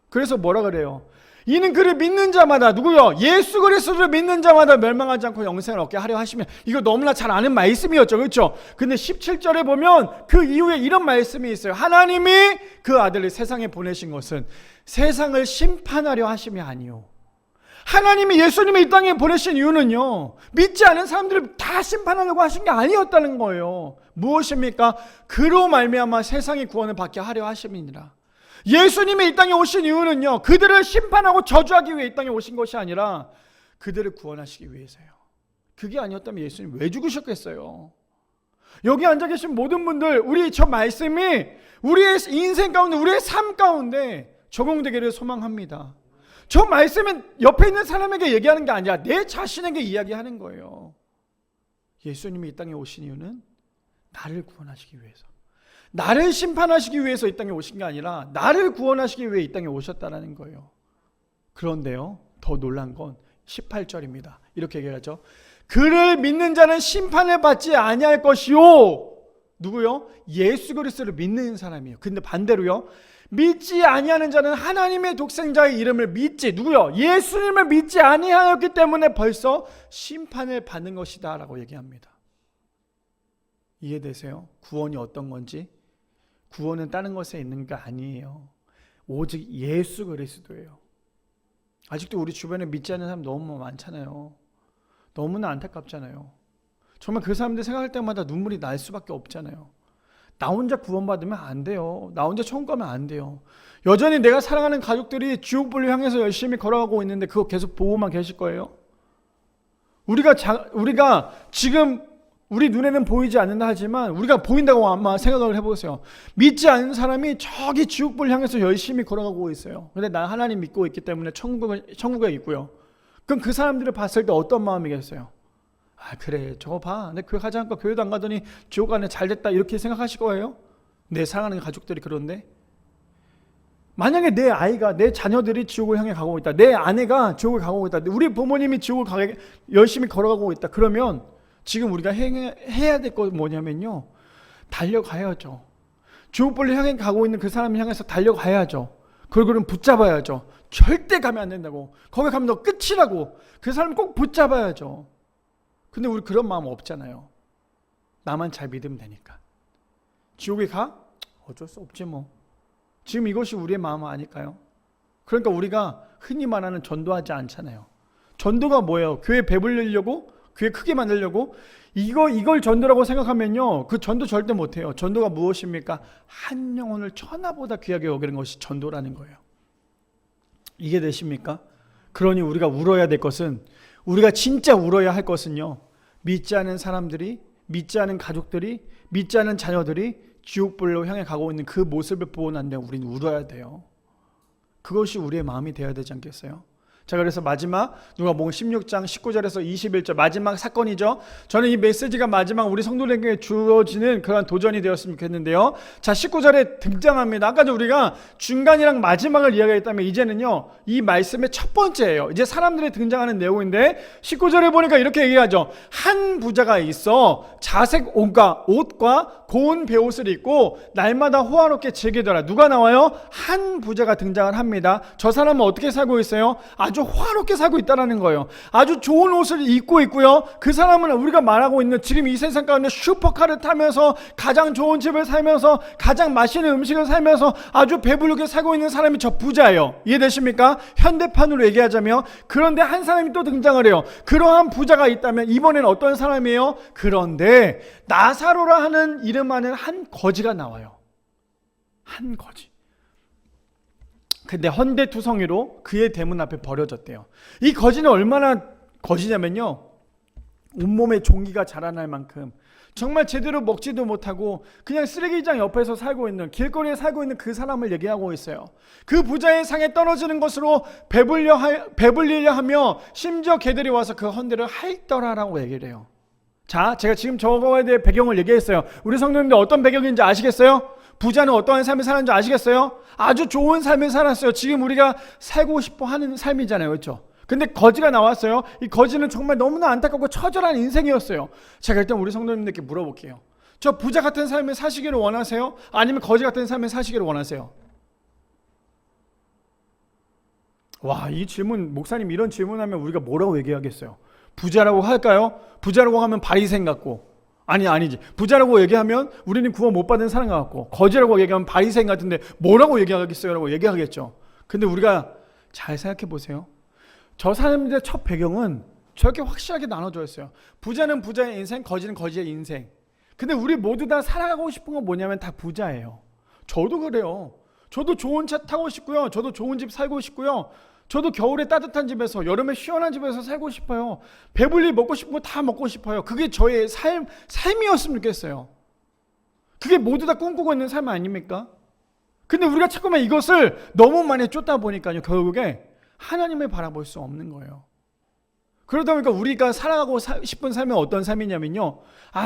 S1: 그래서 뭐라 그래요? 이는 그를 믿는 자마다, 누구요? 예수 그리스도를 믿는 자마다 멸망하지 않고 영생을 얻게 하려 하시면, 이거 너무나 잘 아는 말씀이었죠. 그렇죠? 근데 17절에 보면 그 이후에 이런 말씀이 있어요. 하나님이 그 아들을 세상에 보내신 것은 세상을 심판하려 하심이 아니요, 하나님이 예수님을 이 땅에 보내신 이유는요, 믿지 않은 사람들을 다 심판하려고 하신 게 아니었다는 거예요. 무엇입니까? 그로 말미암아 세상이 구원을 받게 하려 하심이니라. 예수님이 이 땅에 오신 이유는요, 그들을 심판하고 저주하기 위해 이 땅에 오신 것이 아니라 그들을 구원하시기 위해서요. 그게 아니었다면 예수님 왜 죽으셨겠어요? 여기 앉아 계신 모든 분들, 우리 저 말씀이 우리의 인생 가운데, 우리의 삶 가운데 적용되기를 소망합니다. 저 말씀은 옆에 있는 사람에게 얘기하는 게 아니라 내 자신에게 이야기하는 거예요. 예수님이 이 땅에 오신 이유는 나를 구원하시기 위해서, 나를 심판하시기 위해서 이 땅에 오신 게 아니라 나를 구원하시기 위해 이 땅에 오셨다는 거예요. 그런데요, 더 놀란 건 18절입니다. 이렇게 얘기하죠. 그를 믿는 자는 심판을 받지 아니할 것이요. 누구요? 예수 그리스도를 믿는 사람이에요. 근데 반대로요, 믿지 아니하는 자는 하나님의 독생자의 이름을 믿지, 누구요? 예수님을 믿지 아니하였기 때문에 벌써 심판을 받는 것이다 라고 얘기합니다. 이해되세요? 구원이 어떤 건지? 구원은 다른 것에 있는 게 아니에요. 오직 예수 그리스도예요. 아직도 우리 주변에 믿지 않는 사람 너무 많잖아요. 너무나 안타깝잖아요. 정말 그 사람들 생각할 때마다 눈물이 날 수밖에 없잖아요. 나 혼자 구원받으면 안 돼요. 나 혼자 천국 가면 안 돼요. 여전히 내가 사랑하는 가족들이 지옥불을 향해서 열심히 걸어가고 있는데 그거 계속 보고만 계실 거예요? 우리가 지금 우리 눈에는 보이지 않는다 하지만 우리가 보인다고 아마 생각을 해보세요. 믿지 않는 사람이 저기 지옥불을 향해서 열심히 걸어가고 있어요. 근데 난 하나님 믿고 있기 때문에 천국에 있고요. 그럼 그 사람들을 봤을 때 어떤 마음이겠어요? 아, 그래, 저거 봐, 내 교회 가지 않고 교회도 안 가더니 지옥 가네, 잘됐다, 이렇게 생각하실 거예요? 내 사랑하는 가족들이 그런데? 만약에 내 아이가, 내 자녀들이 지옥을 향해 가고 있다, 내 아내가 지옥을 가고 있다, 우리 부모님이 지옥을 가게 열심히 걸어가고 있다, 그러면 지금 우리가 해야 될 거 뭐냐면요, 달려가야죠. 지옥불을 향해 가고 있는 그 사람을 향해서 달려가야죠. 그걸 붙잡아야죠. 절대 가면 안 된다고, 거기 가면 너 끝이라고, 그 사람 꼭 붙잡아야죠. 근데 우리 그런 마음 없잖아요. 나만 잘 믿으면 되니까. 지옥에 가? 어쩔 수 없지 뭐. 지금 이것이 우리의 마음 아닐까요? 그러니까 우리가 흔히 말하는 전도하지 않잖아요. 전도가 뭐예요? 교회 배불리려고? 교회 크게 만들려고? 이걸 전도라고 생각하면요, 그 전도 절대 못해요. 전도가 무엇입니까? 한 영혼을 천하보다 귀하게 여기는 것이 전도라는 거예요. 이해되십니까? 그러니 우리가 울어야 될 것은, 우리가 진짜 울어야 할 것은요, 믿지 않은 사람들이, 믿지 않은 가족들이, 믿지 않은 자녀들이 지옥불로 향해 가고 있는 그 모습을 보고 난 다음에 우리는 울어야 돼요. 그것이 우리의 마음이 되어야 되지 않겠어요? 자, 그래서 마지막 누가복음 16장 19절에서 21절 마지막 사건이죠. 저는 이 메시지가 마지막 우리 성도들에게 주어지는 그런 도전이 되었으면 좋겠는데요. 자, 19절에 등장합니다. 아까도 우리가 중간이랑 마지막을 이야기했다면 이제는요, 이 말씀의 첫 번째예요. 이제 사람들이 등장하는 내용인데 19절에 보니까 이렇게 얘기하죠. 한 부자가 있어 자색 옷과 고운 베옷을 입고 날마다 호화롭게 즐기더라. 누가 나와요? 한 부자가 등장을 합니다. 저 사람은 어떻게 살고 있어요? 아주 화롭게 살고 있다는 거예요. 아주 좋은 옷을 입고 있고요. 그 사람은 우리가 말하고 있는 지금 이 세상 가운데 슈퍼카를 타면서 가장 좋은 집을 살면서 가장 맛있는 음식을 살면서 아주 배부르게 살고 있는 사람이 저 부자예요. 이해되십니까? 현대판으로 얘기하자면. 그런데 한 사람이 또 등장을 해요. 그러한 부자가 있다면 이번에는 어떤 사람이에요? 그런데 나사로라 하는 이름하는 한 거지가 나와요. 한 거지. 근데 헌데투성이로 그의 대문 앞에 버려졌대요. 이 거지는 얼마나 거지냐면요, 온몸에 종기가 자라날 만큼 정말 제대로 먹지도 못하고 그냥 쓰레기장 옆에서 살고 있는, 길거리에 살고 있는 그 사람을 얘기하고 있어요. 그 부자의 상에 떨어지는 것으로 배불리려 하며 심지어 걔들이 와서 그 헌데를 핥더라라고 얘기를 해요. 자, 제가 지금 저거에 대해 배경을 얘기했어요. 우리 성도님들 어떤 배경인지 아시겠어요? 부자는 어떠한 삶을 사는지 아시겠어요? 아주 좋은 삶을 살았어요. 지금 우리가 살고 싶어 하는 삶이잖아요. 그렇죠? 근데 거지가 나왔어요. 이 거지는 정말 너무나 안타깝고 처절한 인생이었어요. 제가 일단 우리 성도님들께 물어볼게요. 저 부자 같은 삶을 사시기를 원하세요? 아니면 거지 같은 삶을 사시기를 원하세요? 와, 이 질문, 목사님 이런 질문하면 우리가 뭐라고 얘기하겠어요? 부자라고 할까요? 부자라고 하면 바리새인 같고, 아니지. 부자라고 얘기하면 우리는 구원 못 받은 사람 같고, 거지라고 얘기하면 바리새인 같은데 뭐라고 얘기하겠어요? 라고 얘기하겠죠. 근데 우리가 잘 생각해 보세요. 저 사람들의 첫 배경은 저렇게 확실하게 나눠져 있어요. 부자는 부자의 인생, 거지는 거지의 인생. 근데 우리 모두 다 살아가고 싶은 건 뭐냐면 다 부자예요. 저도 그래요. 저도 좋은 차 타고 싶고요. 저도 좋은 집 살고 싶고요. 저도 겨울에 따뜻한 집에서, 여름에 시원한 집에서 살고 싶어요. 배불리 먹고 싶은 거 다 먹고 싶어요. 그게 저의 삶이었으면 좋겠어요. 그게 모두 다 꿈꾸고 있는 삶 아닙니까? 근데 우리가 자꾸만 이것을 너무 많이 쫓다 보니까요, 결국에 하나님을 바라볼 수 없는 거예요. 그러다 보니까 우리가 살아가고 싶은 삶은 어떤 삶이냐면요,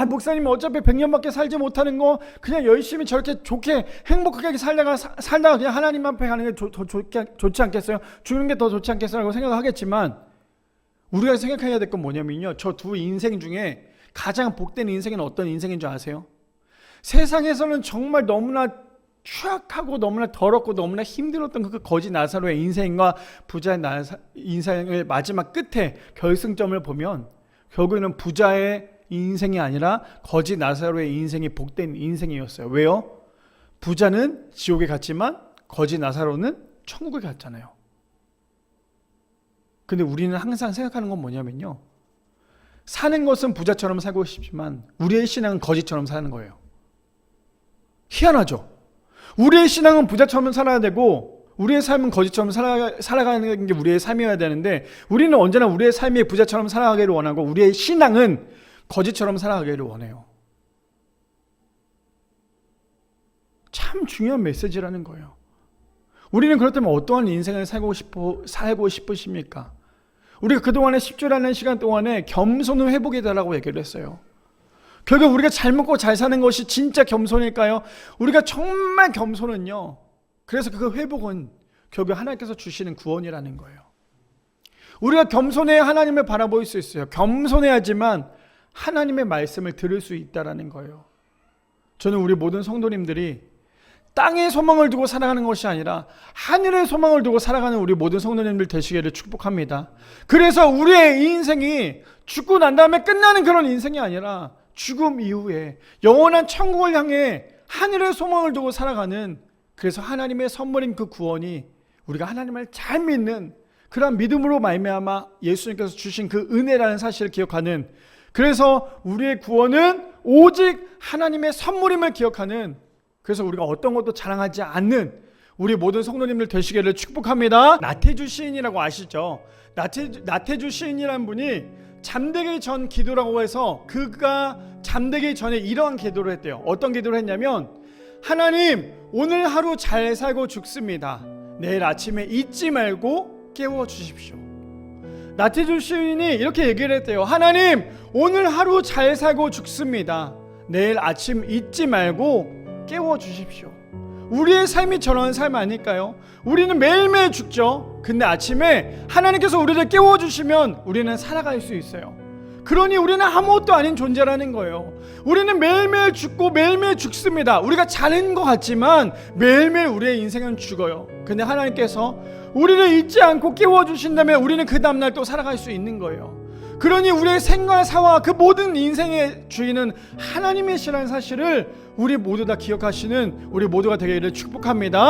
S1: 목사님 어차피 100년밖에 살지 못하는 거 그냥 열심히 저렇게 좋게 행복하게 살다가 그냥 하나님 앞에 가는 게 더 좋지 않겠어요? 죽는 게 더 좋지 않겠어요? 라고 생각하겠지만, 우리가 생각해야 될 건 뭐냐면요, 저 두 인생 중에 가장 복된 인생은 어떤 인생인 줄 아세요? 세상에서는 정말 너무나 추악하고 너무나 더럽고 너무나 힘들었던 그 거지 나사로의 인생과 부자의 인생의 마지막 끝에 결승점을 보면 결국에는 부자의 인생이 아니라 거지 나사로의 인생이 복된 인생이었어요. 왜요? 부자는 지옥에 갔지만 거지 나사로는 천국에 갔잖아요. 근데 우리는 항상 생각하는 건 뭐냐면요, 사는 것은 부자처럼 살고 싶지만 우리의 신앙은 거지처럼 사는 거예요. 희한하죠? 우리의 신앙은 부자처럼 살아야 되고 우리의 삶은 거지처럼 살아가는 게 우리의 삶이어야 되는데, 우리는 언제나 우리의 삶이 부자처럼 살아가기를 원하고 우리의 신앙은 거지처럼 살아가기를 원해요. 참 중요한 메시지라는 거예요. 우리는 그렇다면 어떠한 인생을 살고 싶으십니까? 우리가 그동안에 10주라는 시간 동안에 겸손은 회복이다라고 얘기를 했어요. 결국 우리가 잘 먹고 잘 사는 것이 진짜 겸손일까요? 우리가 정말 겸손은요, 그래서 그 회복은 결국 하나님께서 주시는 구원이라는 거예요. 우리가 겸손해야 하나님을 바라볼 수 있어요. 겸손해야지만 하나님의 말씀을 들을 수 있다라는 거예요. 저는 우리 모든 성도님들이 땅에 소망을 두고 살아가는 것이 아니라 하늘에 소망을 두고 살아가는 우리 모든 성도님들 되시기를 축복합니다. 그래서 우리의 인생이 죽고 난 다음에 끝나는 그런 인생이 아니라 죽음 이후에 영원한 천국을 향해 하늘의 소망을 두고 살아가는, 그래서 하나님의 선물인 그 구원이 우리가 하나님을 잘 믿는 그런 믿음으로 말미암아 예수님께서 주신 그 은혜라는 사실을 기억하는, 그래서 우리의 구원은 오직 하나님의 선물임을 기억하는, 그래서 우리가 어떤 것도 자랑하지 않는 우리 모든 성도님들 되시기를 축복합니다. 나태주 시인이라고 아시죠? 나태주 시인이라는 분이 잠들기 전 기도라고 해서 그가 잠들기 전에 이러한 기도를 했대요. 어떤 기도를 했냐면, 하나님, 오늘 하루 잘 살고 죽습니다. 내일 아침에 잊지 말고 깨워 주십시오. 나태주 시인이 이렇게 얘기를 했대요. 하나님, 오늘 하루 잘 살고 죽습니다. 내일 아침 잊지 말고 깨워 주십시오. 우리의 삶이 저런 삶 아닐까요? 우리는 매일매일 죽죠. 근데 아침에 하나님께서 우리를 깨워주시면 우리는 살아갈 수 있어요. 그러니 우리는 아무것도 아닌 존재라는 거예요. 우리는 매일매일 죽고 매일매일 죽습니다. 우리가 잘한 것 같지만 매일매일 우리의 인생은 죽어요. 근데 하나님께서 우리를 잊지 않고 깨워주신다면 우리는 그 다음날 또 살아갈 수 있는 거예요. 그러니 우리의 생과 사와 그 모든 인생의 주인은 하나님이시라는 사실을 우리 모두 다 기억하시는 우리 모두가 되기를 축복합니다.